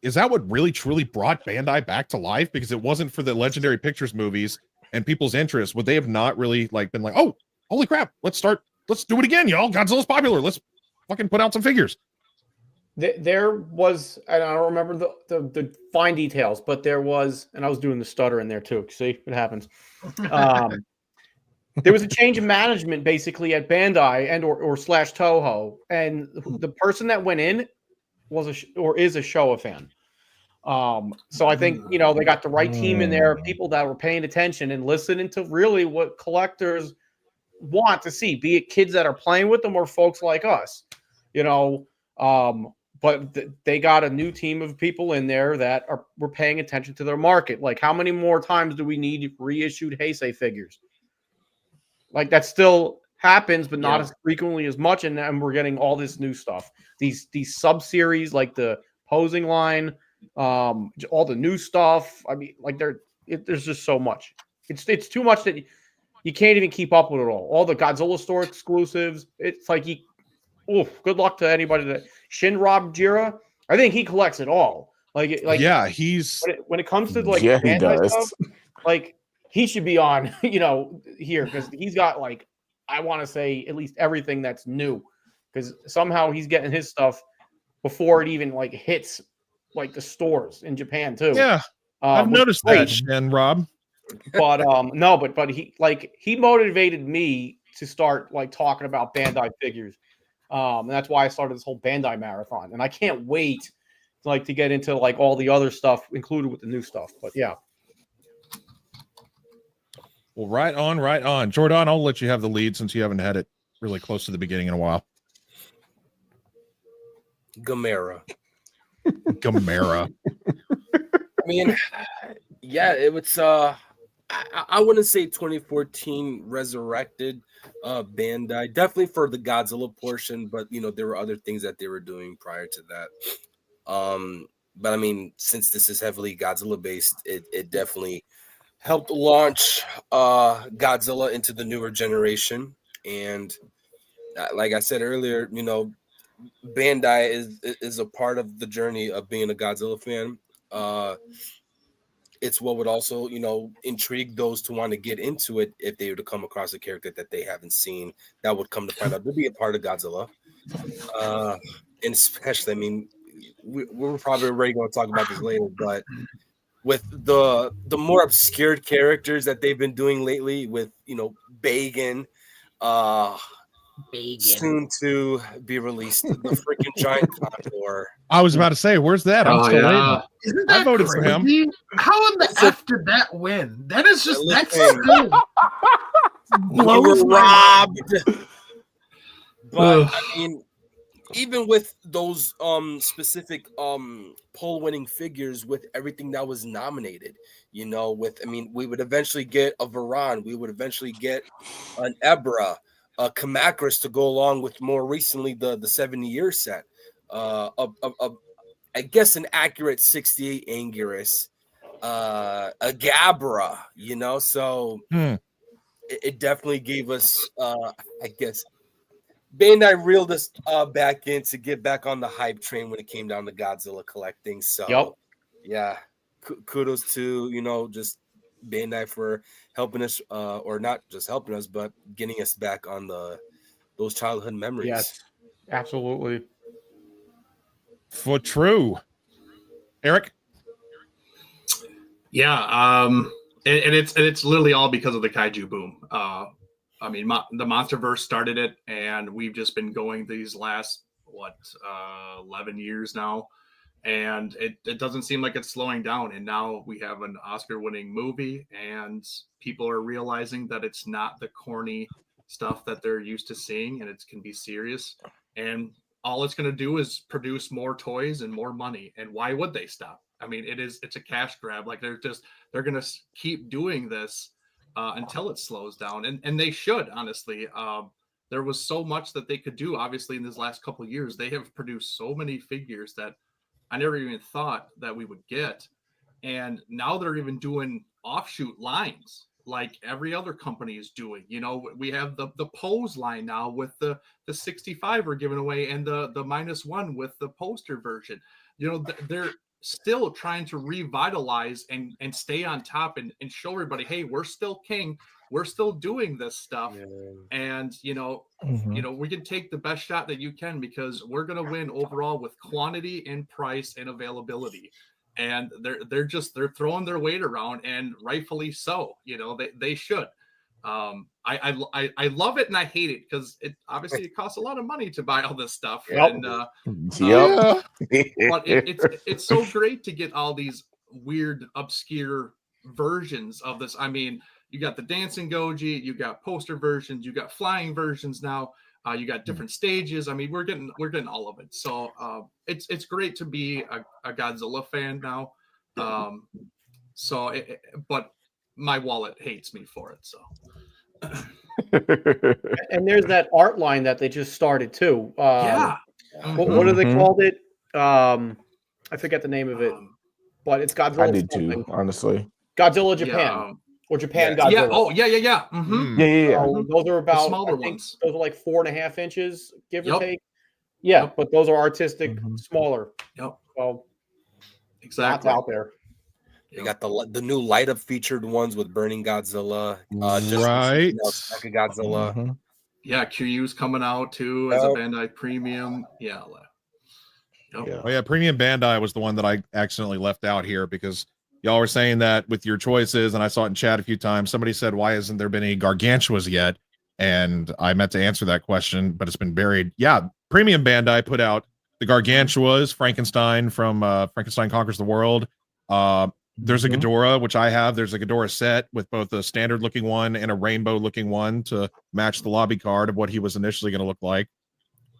is that what really truly brought Bandai back to life? Because it wasn't for the Legendary Pictures movies and people's interest, would they have not really like been like, oh, holy crap, let's do it again, y'all. Godzilla's popular. Let's fucking put out some figures. There was, and I don't remember the fine details, but there was, and I was doing the stutter in there too. See, it happens. There was a change in management basically at Bandai and or slash Toho, and the person that went in was is a Showa fan. So I think they got the right team in there, people that were paying attention and listening to really what collectors want to see, be it kids that are playing with them or folks like us, But they got a new team of people in there that were paying attention to their market. Like, how many more times do we need reissued Heisei figures? Like, that still happens, but not as frequently as much. And we're getting all this new stuff. These sub-series, like the posing line, all the new stuff. I mean, like, there's just so much. It's too much that you can't even keep up with it all. All the Godzilla store exclusives. It's like good luck to anybody that Shinra Jira. I think he collects it all. Like yeah, he's when it comes to like he does. stuff, like he should be on here because he's got like I want to say at least everything that's new because somehow he's getting his stuff before it even like hits like the stores in Japan too. Yeah, I've noticed that, Shen Rob. But no, but he motivated me to start like talking about Bandai figures. And that's why I started this whole Bandai marathon, and I can't wait to get into like all the other stuff included with the new stuff. But yeah. Well, right on. Jordan, I'll let you have the lead since you haven't had it really close to the beginning in a while. Gamera. I mean, yeah, it was I wouldn't say 2014 resurrected Bandai, definitely for the Godzilla portion, but there were other things that they were doing prior to that. But I mean, since this is heavily Godzilla based, it definitely helped launch Godzilla into the newer generation. And like I said earlier, Bandai is a part of the journey of being a Godzilla fan. It's what would also, intrigue those to want to get into it if they were to come across a character that they haven't seen that would come to find out to be a part of Godzilla. And especially, I mean, we're probably already going to talk about this later, but with the more obscured characters that they've been doing lately with, Bagan, soon to be released, the freaking giant condor. I was about to say, where's that? I'm still waiting. Isn't that I voted for him. How in the F did that win? That is just that's Listen. blows my robbed. But I mean, even with those specific poll winning figures, with everything that was nominated, we would eventually get a Varan, we would eventually get an Ebra, a Kamakris to go along with more recently the 70-year set, I guess an accurate 68 Anguirus, a Gabra, so it definitely gave us, I guess, Bandai reeled us back in to get back on the hype train when it came down to Godzilla collecting. So, yeah, kudos to, just Bandai for helping us, or not just helping us, but getting us back on those childhood memories. Yes, absolutely. For true. Eric? Yeah, and it's literally all because of the kaiju boom. I mean, the MonsterVerse started it, and we've just been going these last 11 years now, and it doesn't seem like it's slowing down. And now we have an Oscar-winning movie, and people are realizing that it's not the corny stuff that they're used to seeing, and it can be serious. And all it's going to do is produce more toys and more money. And why would they stop? I mean, it's a cash grab. Like they're gonna keep doing this until it slows down, and they should, honestly. There was so much that they could do. Obviously, in these last couple of years, they have produced so many figures that I never even thought that we would get. And now they're even doing offshoot lines like every other company is doing. You know, we have the Pose line now with the 65 we're giving away, and the -1 with the poster version. You know, they're still trying to revitalize and stay on top and show everybody, hey, we're still king. We're still doing this stuff. Yeah. And you know, we can take the best shot that you can, because we're going to win overall with quantity and price and availability. And they're throwing their weight around, and rightfully so. You know, they should. I love it and I hate it, because it costs a lot of money to buy all this stuff. Yep. And Yep. but it's so great to get all these weird, obscure versions of this. I mean, you got the dancing Goji, you got poster versions, you got flying versions now. You got different stages. I mean, we're getting all of it. So it's great to be a Godzilla fan now. But my wallet hates me for it. So. And there's that art line that they just started too. Yeah. What do they called it? I forget the name of it, but it's Godzilla. I did too, honestly. Godzilla Japan. Or Japan Godzilla. Yeah. Oh, yeah. Mm-hmm. Yeah. So those are about smaller ones. Those are like 4.5 inches, give or Yep. take. Yeah, Yep. but those are artistic, smaller. Yep. So Exactly. lots out there. They got the new light up featured ones with Burning Godzilla. Right. Godzilla. Mm-hmm. Yeah, QU's coming out too as a Bandai Premium. Yeah. Yep. Yeah. Oh yeah, Premium Bandai was the one that I accidentally left out here, because y'all were saying that with your choices, and I saw it in chat a few times. Somebody said, why hasn't there been any Gargantuas yet? And I meant to answer that question, but it's been buried. Yeah, Premium Bandai put out the Gargantuas, Frankenstein from Frankenstein Conquers the World. There's a Ghidorah, which I have. There's a Ghidorah set with both a standard looking one and a rainbow looking one to match the lobby card of what he was initially going to look like.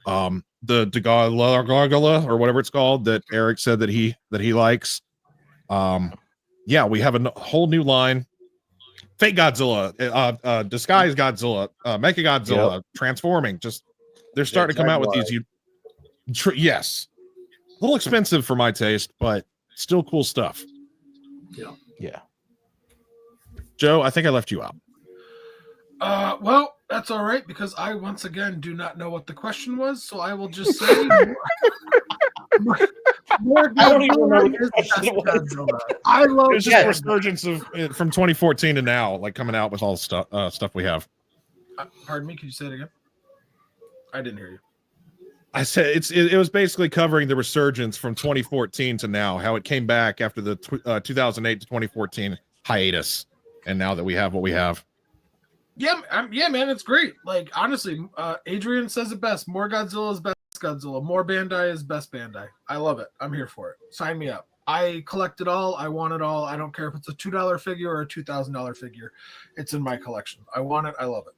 The Gargala or whatever it's called that Eric said that he likes. Yeah, we have a whole new line. Fake Godzilla, disguise Godzilla, Mecha Godzilla, transforming. Just they're starting to come out with these. Yes, a little expensive for my taste, but still cool stuff. Yeah. Joe, I think I left you out. Well, that's all right, because I once again do not know what the question was, so I will just say more I don't even remember what the question was. I love It's just a resurgence of from 2014 to now, like coming out with all the stuff we have. Pardon me, can you say it again? I didn't hear you. I said it was basically covering the resurgence from 2014 to now, how it came back after the 2008 to 2014 hiatus, and now that we have what we have. Yeah, yeah, man, it's great. Like, honestly, Adrian says it best. More Godzilla is best Godzilla. More Bandai is best Bandai. I love it. I'm here for it. Sign me up. I collect it all. I want it all. I don't care if it's a $2 figure or a $2,000 figure. It's in my collection. I want it. I love it.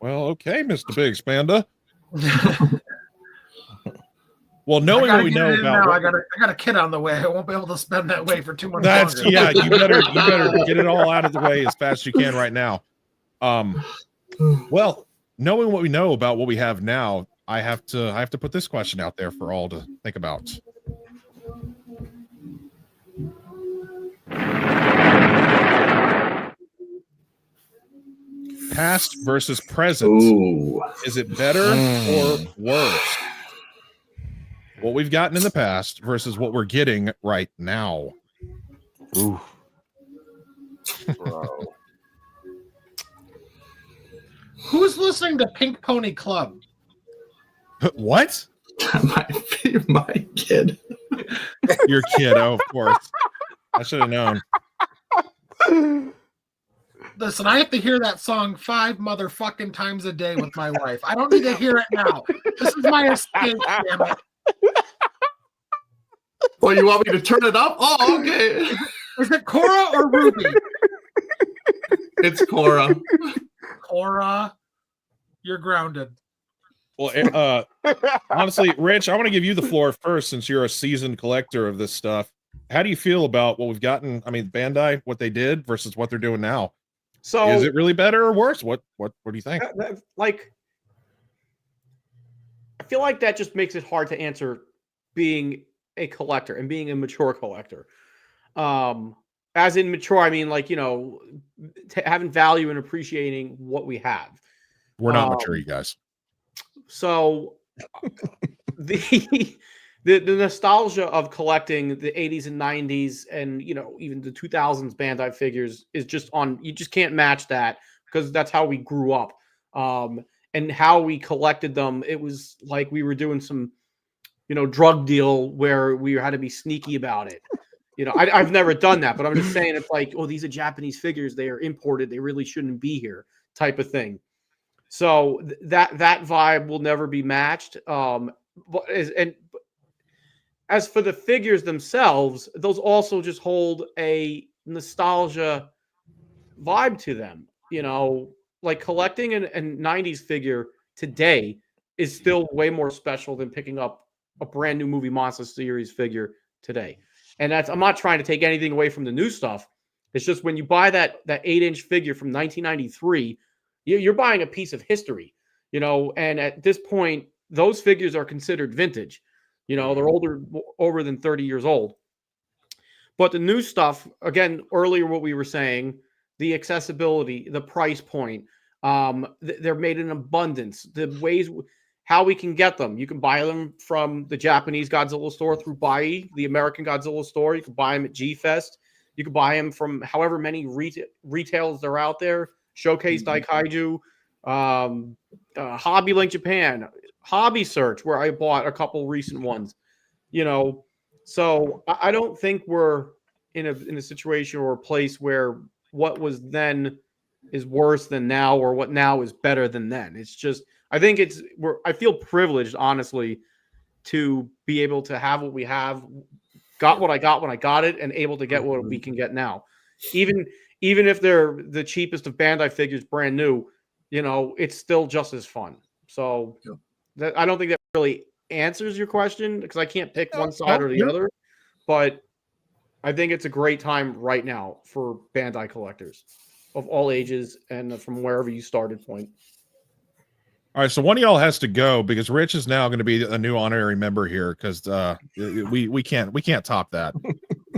Well, okay, Mr. Big Spanda. Well, knowing what we know about, I got a kid on the way. I won't be able to spend that way for 2 months. That's longer. yeah. You better get it all out of the way as fast as you can right now. Well, knowing what we know about what we have now, I have to put this question out there for all to think about. Past versus present. Ooh. Is it better or worse? What we've gotten in the past versus what we're getting right now. Ooh. Bro. Who's listening to Pink Pony Club? What? my kid. Your kid, oh, of course. I should have known. Listen, I have to hear that song 5 motherfucking times a day with my wife. I don't need to hear it now. This is my escape, damn it. Well, you want me to turn it up? Oh, okay. Is it Cora or Ruby? It's Cora. Cora, you're grounded. Well, honestly, Rich, I want to give you the floor first since you're a seasoned collector of this stuff. How do you feel about what we've gotten? I mean, Bandai, what they did versus what they're doing now. So is it really better or worse? What do you think? Like, I feel like that just makes it hard to answer being a collector and being a mature collector. As in mature, I mean, like, having value and appreciating what we have. We're not mature, you guys. So the nostalgia of collecting the 80s and 90s and even the 2000s Bandai figures is just you just can't match that because that's how we grew up. And how we collected them, it was like we were doing some drug deal where we had to be sneaky about it. I've never done that, but I'm just saying it's like, oh, these are Japanese figures, they are imported, they really shouldn't be here, type of thing. So that vibe will never be matched. And as for the figures themselves, those also just hold a nostalgia vibe to them. Like collecting a 90s figure today is still way more special than picking up a brand new movie monster series figure today. And I'm not trying to take anything away from the new stuff. It's just when you buy that 8-inch figure from 1993, you're buying a piece of history, and at this point, those figures are considered vintage. They're over than 30 years old. But the new stuff, again, earlier what we were saying, the accessibility, the price point, they're made in abundance. The ways how we can get them. You can buy them from the Japanese Godzilla store through Bai, the American Godzilla store. You can buy them at G-Fest. You can buy them from however many retailers are out there. Showcase Daikaiju, Hobby Link Japan, Hobby Search, where I bought a couple recent ones. So I don't think we're in a situation or a place where what was then is worse than now, or what now is better than then. It's just, I think I feel privileged, honestly, to be able to have what we have, got what I got when I got it, and able to get what we can get now. Even if they're the cheapest of Bandai figures, brand new, it's still just as fun. So I don't think that really answers your question because I can't pick one side or the other. But I think it's a great time right now for Bandai collectors of all ages and from wherever you started point. All right, so one of y'all has to go because Rich is now going to be a new honorary member here because we can't top that.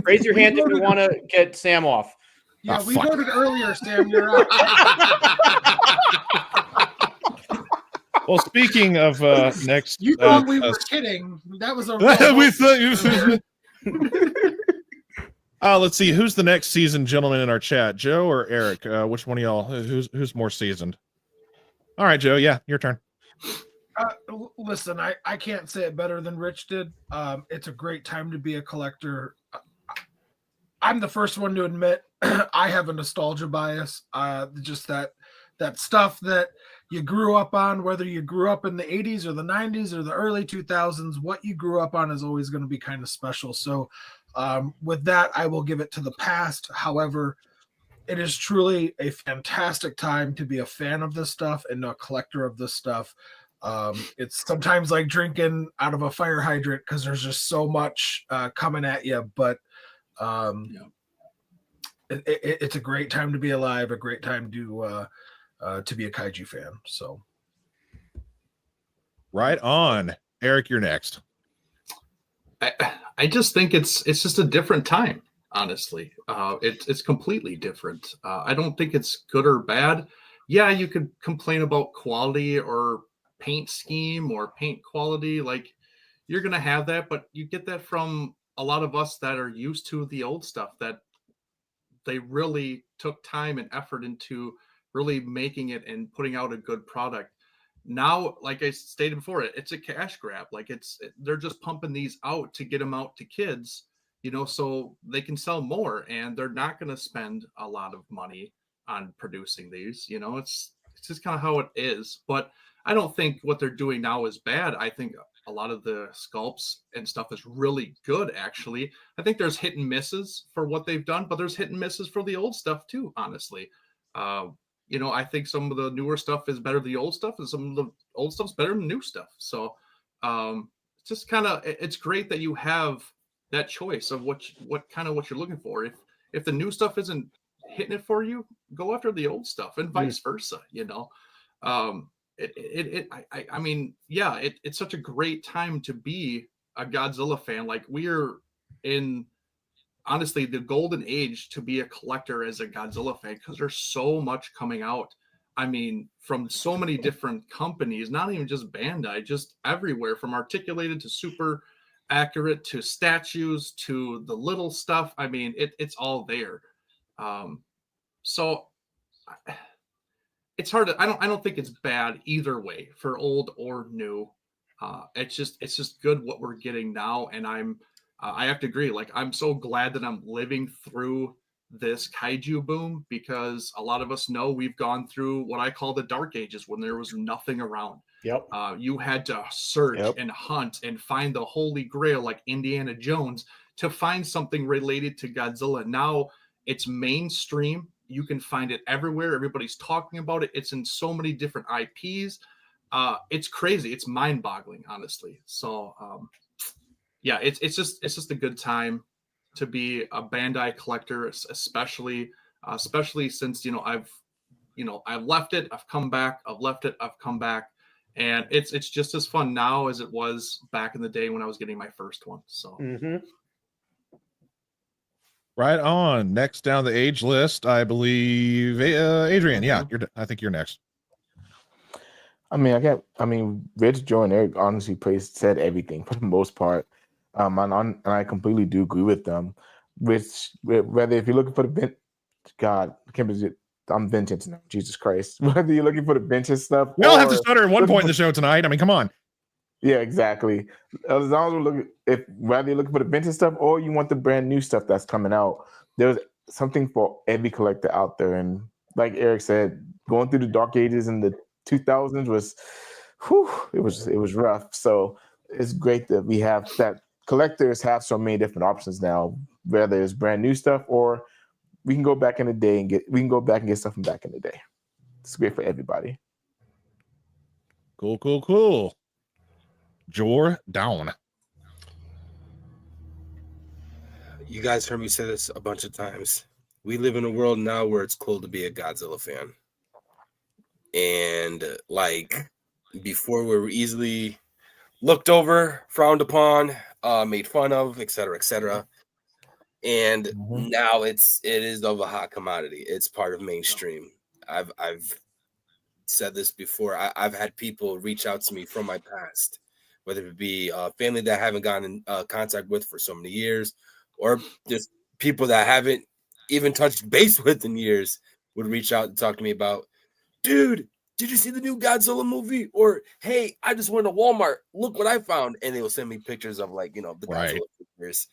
Raise your hand if you want to get Sam off. Yeah, we voted earlier, Sam. You're out. Well, speaking of next, you thought we were kidding. That was a. We thought you. Let's see who's the next seasoned gentleman in our chat, Joe or Eric. Which one of y'all? Who's more seasoned? All right, Joe. Yeah, your turn. Listen, I can't say it better than Rich did. It's a great time to be a collector. I'm the first one to admit I have a nostalgia bias. Just that stuff that you grew up on, whether you grew up in the 80s or the 90s or the early 2000s, what you grew up on is always going to be kind of special. So with that, I will give it to the past. However, it is truly a fantastic time to be a fan of this stuff and a collector of this stuff. It's sometimes like drinking out of a fire hydrant because there's just so much coming at you. But it's a great time to be alive, a great time to be a kaiju fan. So, right on, Eric. You're next. I just think it's just a different time. Honestly, it's completely different. I don't think it's good or bad. Yeah, you could complain about quality or paint scheme or paint quality. Like you're gonna have that, but you get that from a lot of us that are used to the old stuff, that they really took time and effort into really making it and putting out a good product. Now, like I stated before, it's a cash grab. Like they're just pumping these out to get them out to kids, so they can sell more, and they're not going to spend a lot of money on producing these. It's just kind of how it is. But I don't think what they're doing now is bad. I think a lot of the sculpts and stuff is really good, actually. I think there's hit and misses for what they've done, but there's hit and misses for the old stuff too, honestly. you know, I think some of the newer stuff is better than the old stuff, and some of the old stuff's better than the new stuff. So it's just kind of, it's great that you have that choice of what you're looking for. If the new stuff isn't hitting it for you, go after the old stuff, and vice versa. You know, I mean, yeah, it's such a great time to be a Godzilla fan. Like, we're in, honestly, the golden age to be a collector as a Godzilla fan, because there's so much coming out. I mean, from so many different companies, not even just Bandai, just everywhere, from articulated to super accurate to statues to the little stuff. I mean, it's all there. So it's hard to, I don't think it's bad either way for old or new. It's just good what we're getting now. And I have to agree. Like, I'm so glad that I'm living through this kaiju boom, because a lot of us know we've gone through what I call the dark ages, when there was nothing around. Yep. You had to search and hunt and find the holy grail, like Indiana Jones, to find something related to Godzilla. Now it's mainstream. You can find it everywhere. Everybody's talking about it. It's in so many different IPs. It's crazy. It's mind-boggling, honestly. So yeah, it's just a good time to be a Bandai collector, especially since, you know, I've left it, I've come back, I've left it, I've come back, and it's just as fun now as it was back in the day when I was getting my first one. So right on. Next down the age list, I believe Adrian. Yeah, I think you're next. I mean, Rich, Joe, and Eric honestly said everything for the most part. And I completely do agree with them. Whether if you're looking for the I'm vintage now. Jesus Christ. Whether you're looking for the vintage stuff, We all have to stutter at one point in the show tonight. I mean, come on. Yeah, exactly. As long as we're looking, whether you're looking for the vintage stuff or you want the brand new stuff that's coming out, there's something for every collector out there. And like Eric said, going through the dark ages in the 2000s was, it was rough. So it's great that we have that. Collectors have so many different options now, whether it's brand new stuff or we can go back in the day and get stuff from back in the day. It's great for everybody. Cool. Jordan. You guys heard me say this a bunch of times. We live in a world now where it's cool to be a Godzilla fan. And like, before we were easily looked over, frowned upon, made fun of, etc. And now it is of a hot commodity. It's part of mainstream. I've said this before. I've had people reach out to me from my past, whether it be family that I haven't gotten in contact with for so many years, or just people that I haven't even touched base with in years would reach out and talk to me about, dude, did you see the new Godzilla movie? Or, hey, I just went to Walmart. Look what I found. And they will send me pictures of, like, you know, the Godzilla figures,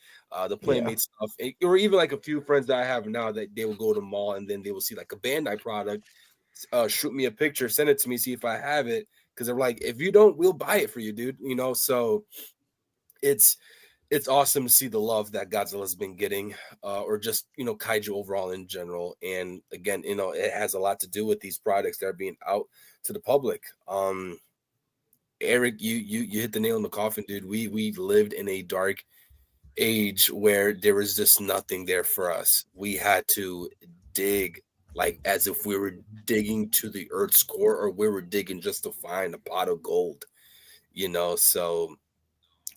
the Playmate stuff. Or even like a few friends that I have now that they will go to the mall and then they will see like a Bandai product, shoot me a picture, send it to me, see if I have it. Because they're like, if you don't, we'll buy it for you, dude. You know, so it's awesome to see the love that Godzilla's been getting, or just, you know, kaiju overall in general. And again, you know, it has a lot to do with these products that are being out to the public. Eric, you hit the nail in the coffin, dude. We lived in a dark age where there was just nothing there for us. We had to dig like as if we were digging to the earth's core, or we were digging just to find a pot of gold, you know. So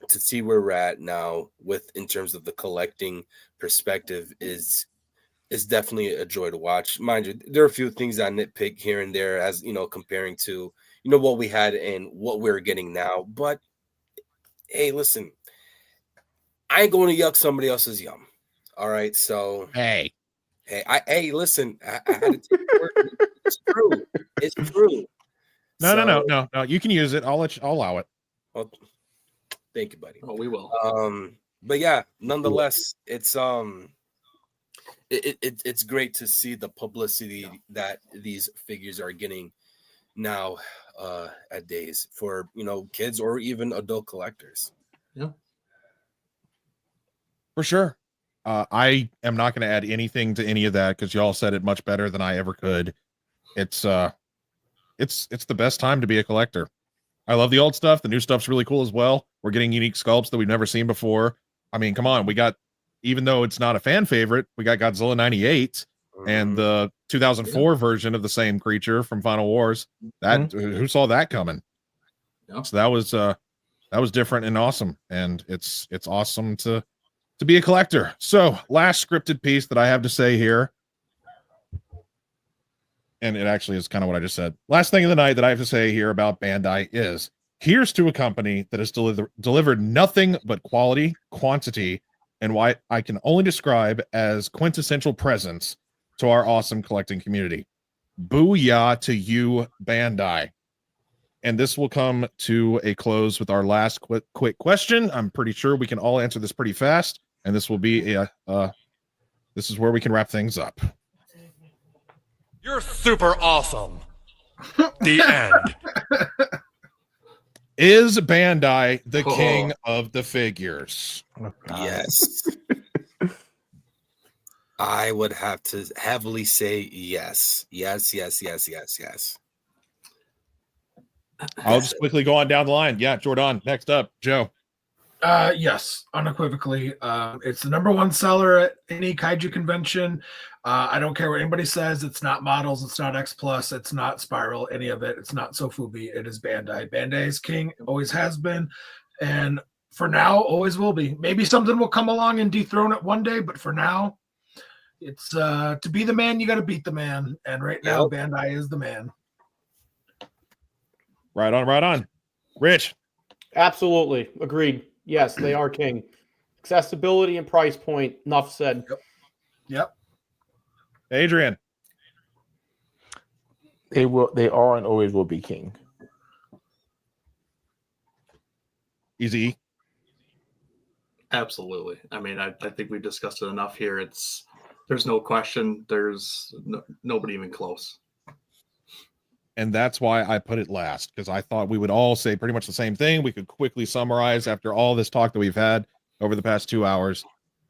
to see where we're at now with in terms of the collecting perspective is definitely a joy to watch. Mind you, there are a few things I nitpick here and there, as you know, comparing to, you know, what we had and what we're getting now. But hey, listen, I ain't going to yuck somebody else's yum. All right, so hey, listen, I had to take the word. It's true. No. You can use it. I'll allow it. Well, thank you, buddy. Oh, we will. But yeah, nonetheless, it's great to see the publicity that these figures are getting now at days for, you know, kids or even adult collectors. Yeah, for sure. I am not going to add anything to any of that because y'all said it much better than I ever could. it's the best time to be a collector. I love the old stuff. The new stuff's really cool as well. We're getting unique sculpts that we've never seen before. I mean, come on, we got, even though it's not a fan favorite, we got Godzilla 98 and the 2004 version of the same creature from Final Wars. That who saw that coming? Yeah. So that was different and awesome, and it's awesome to be a collector. So, last scripted piece that I have to say here, and it actually is kind of what I just said. Last thing of the night that I have to say here about Bandai is, here's to a company that has delivered nothing but quality, quantity, and what I can only describe as quintessential presence to our awesome collecting community. Booyah to you, Bandai. And this will come to a close with our last quick question. I'm pretty sure we can all answer this pretty fast, and this will be this is where we can wrap things up. You're super awesome. The end. Is Bandai the king of the figures? Yes. I would have to heavily say yes. Yes. I'll just quickly go on down the line. Yeah, Jordan, next up. Joe. Yes, unequivocally. It's the number one seller at any kaiju convention. I don't care what anybody says. It's not Models. It's not X Plus. It's not Spiral. Any of it. It's not Sofubi. It is Bandai. Bandai is king. Always has been, and for now, always will be. Maybe something will come along and dethrone it one day, but for now, it's to be the man, you got to beat the man. And right now, Bandai is the man. Right on. Rich. Absolutely. Agreed. Yes, they are king. Accessibility and price point. Enough said. Yep. Adrian. They are and always will be king. Easy. Absolutely. I mean, I think we've discussed it enough here. There's no question. There's nobody even close. And that's why I put it last, because I thought we would all say pretty much the same thing. We could quickly summarize after all this talk that we've had over the past 2 hours.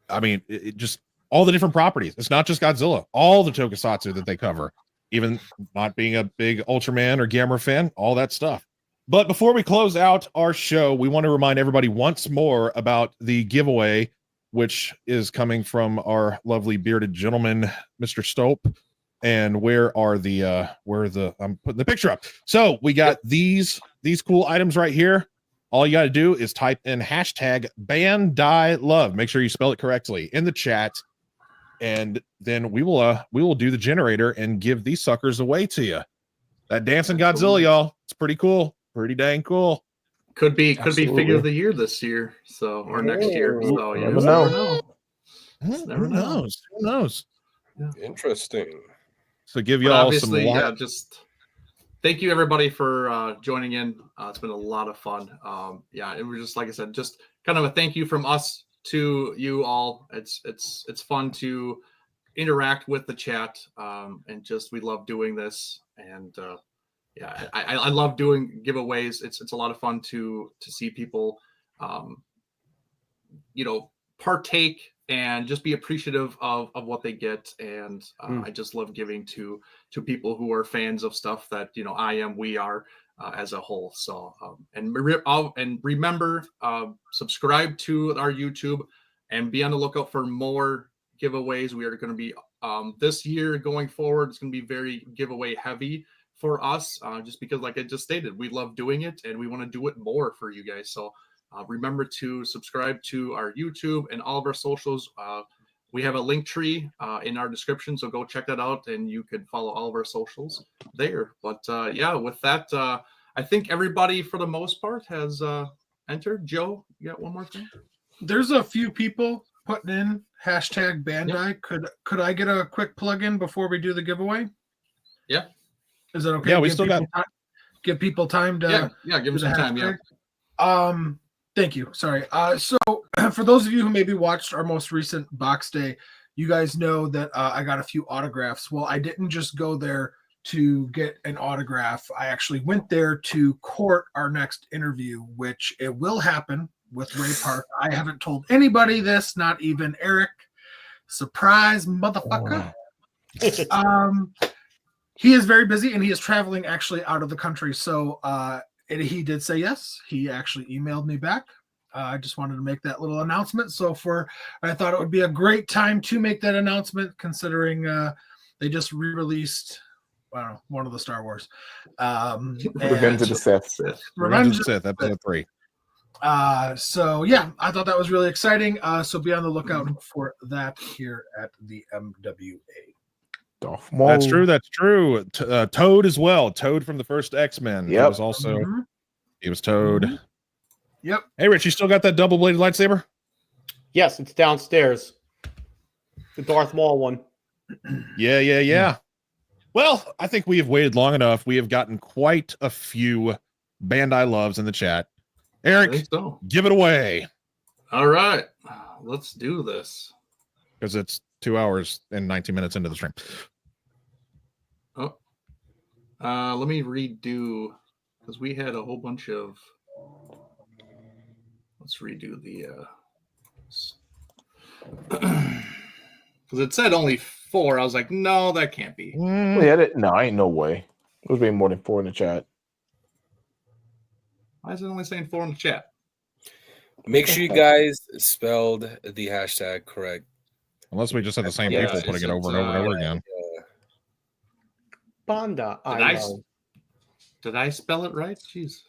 I mean, it just all the different properties. It's not just Godzilla. All the tokusatsu that they cover, even not being a big Ultraman or Gamera fan, all that stuff. But before we close out our show, we want to remind everybody once more about the giveaway, which is coming from our lovely bearded gentleman, Mr. Stope. And where are the I'm putting the picture up. So we got these cool items right here. All you got to do is type in hashtag Bandai Love. Make sure you spell it correctly in the chat, and then we will do the generator and give these suckers away to you. That dancing Godzilla, y'all, it's pretty cool, pretty dang cool. Could be figure of the year this year, so or next year. So you never know. Who knows? Yeah. Interesting. So give you all some just thank you everybody for joining in. It's been a lot of fun. And we're just, like I said, just kind of a thank you from us to you all. It's fun to interact with the chat, and just we love doing this. And I love doing giveaways. It's a lot of fun to see people, partake and just be appreciative of what they get. And I just love giving to people who are fans of stuff that, we are as a whole. So, and remember, subscribe to our YouTube and be on the lookout for more giveaways. We are going to be, this year going forward, it's going to be very giveaway heavy for us, just because, like I just stated, we love doing it and we want to do it more for you guys. So, remember to subscribe to our YouTube and all of our socials. We have a link tree in our description, so go check that out, and you can follow all of our socials there. But with that, I think everybody for the most part has entered. Joe, you got one more thing? There's a few people putting in hashtag Bandai. Yep. Could I get a quick plug in before we do the giveaway? Yeah. Is that okay? Yeah, we still got give people time to give them some time. Yeah. Thank you. Sorry. So for those of you who maybe watched our most recent box day, you guys know that I got a few autographs. Well, I didn't just go there to get an autograph. I actually went there to court our next interview, which it will happen with Ray Park. I haven't told anybody this, not even Eric. Surprise, motherfucker. he is very busy and he is traveling actually out of the country. So he did say yes. He actually emailed me back. I just wanted to make that little announcement. So I thought it would be a great time to make that announcement, considering they just re-released, I don't know, one of the Star Wars. Revenge of the Sith. Revenge of the Sith, episode 3. So yeah, I thought that was really exciting. So be on the lookout for that here at the MWA. Darth Maul. That's true. That's true. Toad as well. Toad from the first X-Men. Yep. He was also he was Toad. Yep. Hey, Rich, you still got that double-bladed lightsaber? Yes, it's downstairs. The Darth Maul one. Yeah. Well, I think we have waited long enough. We have gotten quite a few Bandai loves in the chat. Eric, So. give it away. All right, let's do this. Because it's 2 hours and 19 minutes into the stream. Oh, let me redo, because we had a whole bunch of. Let's redo the. Because it said only 4. I was like, no, that can't be. No, ain't no way. It was way more than 4 in the chat. Why is it only saying 4 in the chat? Make sure you guys spelled the hashtag correct. Unless we just have the same Yeah, people putting it over and over and over again. Bandai Island. Did I spell it right? Jeez.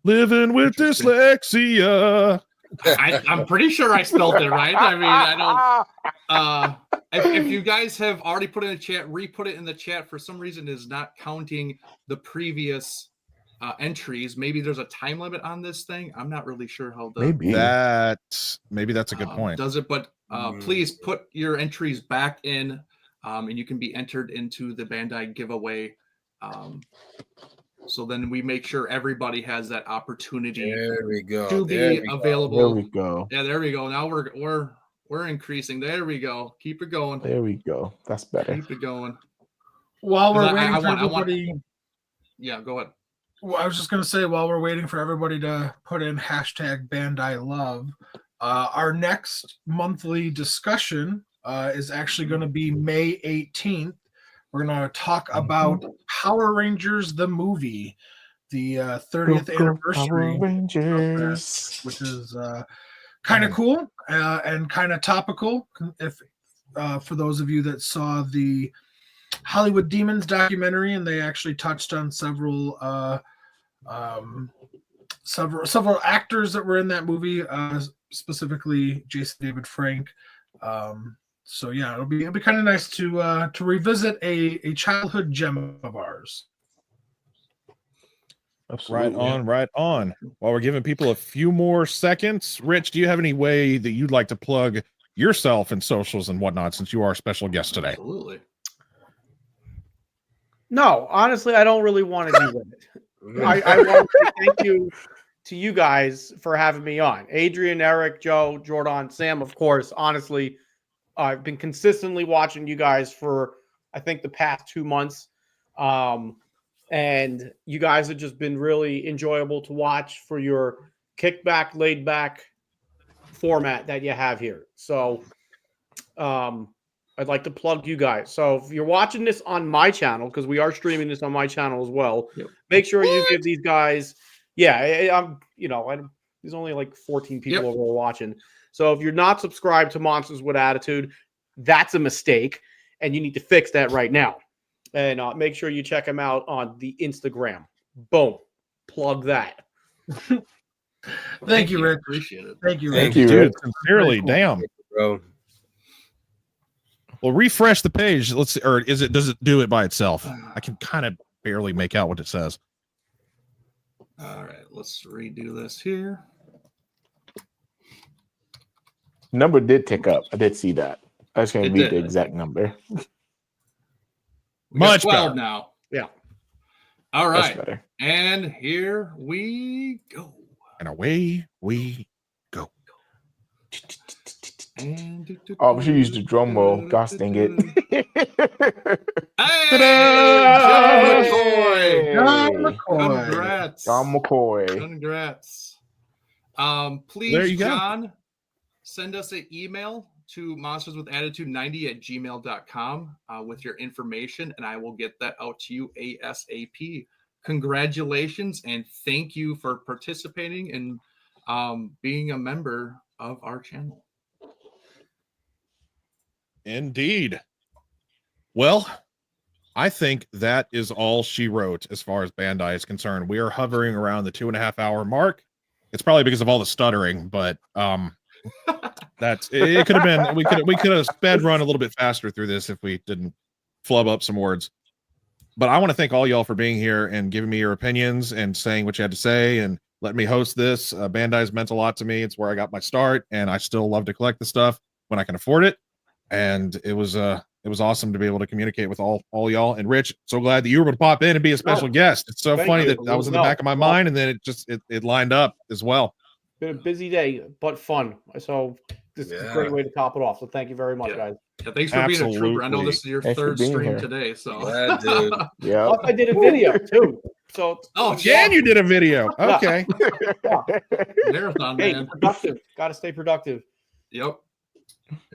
Living with dyslexia. I'm pretty sure I spelled it right. I mean, I don't. If you guys have already put it in the chat, re-put it in the chat. For some reason, it is not counting the previous entries. Maybe there's a time limit on this thing. I'm not really sure how the Maybe that's a good point. does it. But please put your entries back in, and you can be entered into the Bandai giveaway. So then we make sure everybody has that opportunity. There we go. To be available. There we go. Yeah, there we go. Now we're increasing. There we go. Keep it going. There we go. That's better. Keep it going. While we're 'Cause waiting for everybody, Yeah, go ahead. well, I was just going to say, while we're waiting for everybody to put in hashtag Bandai Love, our next monthly discussion is actually going to be May 18th. We're going to talk about Power Rangers, the movie, the 30th anniversary. Power Rangers. Which is kind of cool and kind of topical. If for those of you that saw the Hollywood Demons documentary, and they actually touched on several actors that were in that movie, specifically Jason David Frank. So yeah, it'll be kind of nice to revisit a childhood gem of ours. Absolutely. Right on. While we're giving people a few more seconds, Rich, do you have any way that you'd like to plug yourself and socials and whatnot, since you are a special guest today? Absolutely. No, honestly, I don't really want to do that. I want to thank you guys for having me on. Adrian, Eric, Joe, Jordan, Sam, of course. Honestly, I've been consistently watching you guys for, I think, the past 2 months. And you guys have just been really enjoyable to watch for your kickback, laid back format that you have here. So I'd like to plug you guys. So if you're watching this on my channel, because we are streaming this on my channel as well, make sure you give these guys, there's only like 14 people over there watching. So if you're not subscribed to Monsters with Attitude, that's a mistake, and you need to fix that right now. And make sure you check them out on the Instagram. Boom. Plug that. Thank you, Rick. Appreciate it. Thank you, Rick. Thank you, Dude, Rick. sincerely, Cool. damn. Bro. Well, refresh the page. Let's see, or does it do it by itself? I can kind of barely make out what it says. All right, let's redo this here. Number did tick up. I did see that. I was going to It read did. the exact number. We got Much 12 better. now. Yeah. All That's right. better. And here we go. And away we go. And Oh, we should use the drum roll. Gosh dang it. Hey, Hey! John John McCoy. McCoy. Congrats. John McCoy. Congrats. There Please, you go. John, send us an email to monsterswithattitude90@gmail.com with your information, and I will get that out to you ASAP. Congratulations, and thank you for participating and being a member of our channel. Indeed. Well, I think that is all she wrote as far as Bandai is concerned. We are hovering around the 2.5 hour mark. It's probably because of all the stuttering, but that's it. Could have been we could have sped run a little bit faster through this if we didn't flub up some words. But I want to thank all y'all for being here and giving me your opinions and saying what you had to say and letting me host this. Bandai's meant a lot to me. It's where I got my start, and I still love to collect the stuff when I can afford it. And it was awesome to be able to communicate with all y'all. And Rich, so glad that you were able to pop in and be a special guest. It's so funny that was in the back of my mind, and then it lined up as well. Been a busy day, but fun. So this is a great way to top it off. So thank you very much, guys. Yeah, thanks for being a trooper. I know this is your third stream today, so dude. Yeah, I did a video too. So Jan, you did a video. Okay. Marathon, man. Productive. Got to stay productive. Yep.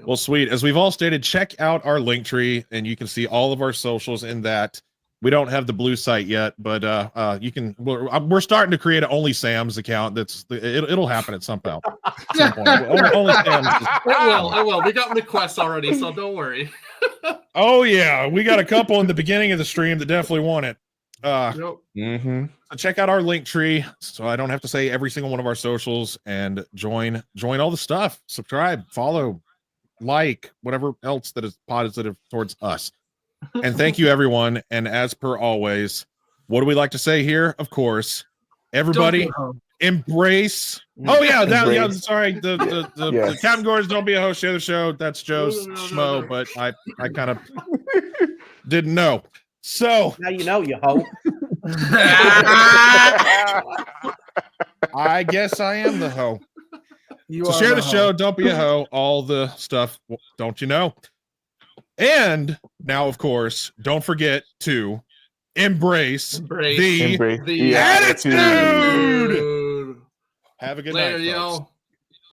Well, sweet. As we've all stated, check out our link tree, and you can see all of our socials in that. We don't have the blue site yet, but you can. We're starting to create an Only Sam's account. It'll happen at some point. Only Sam's. It will. We got requests already, so don't worry. Oh yeah, we got a couple in the beginning of the stream that definitely want it. So check out our link tree, so I don't have to say every single one of our socials, and join all the stuff. Subscribe, follow, like, whatever else that is positive towards us. And thank you, everyone. And as per always, what do we like to say here? Of course, everybody embrace. Oh yeah, sorry. The Captain Gordon's Don't Be a Host, share the show. That's Joe's schmo, but I kind of didn't know. So now you know, you hoe. I guess I am the hoe. So share the show. Don't be a hoe. All the stuff. Don't you know? And now, of course, don't forget to embrace the attitude. Have a good night, folks.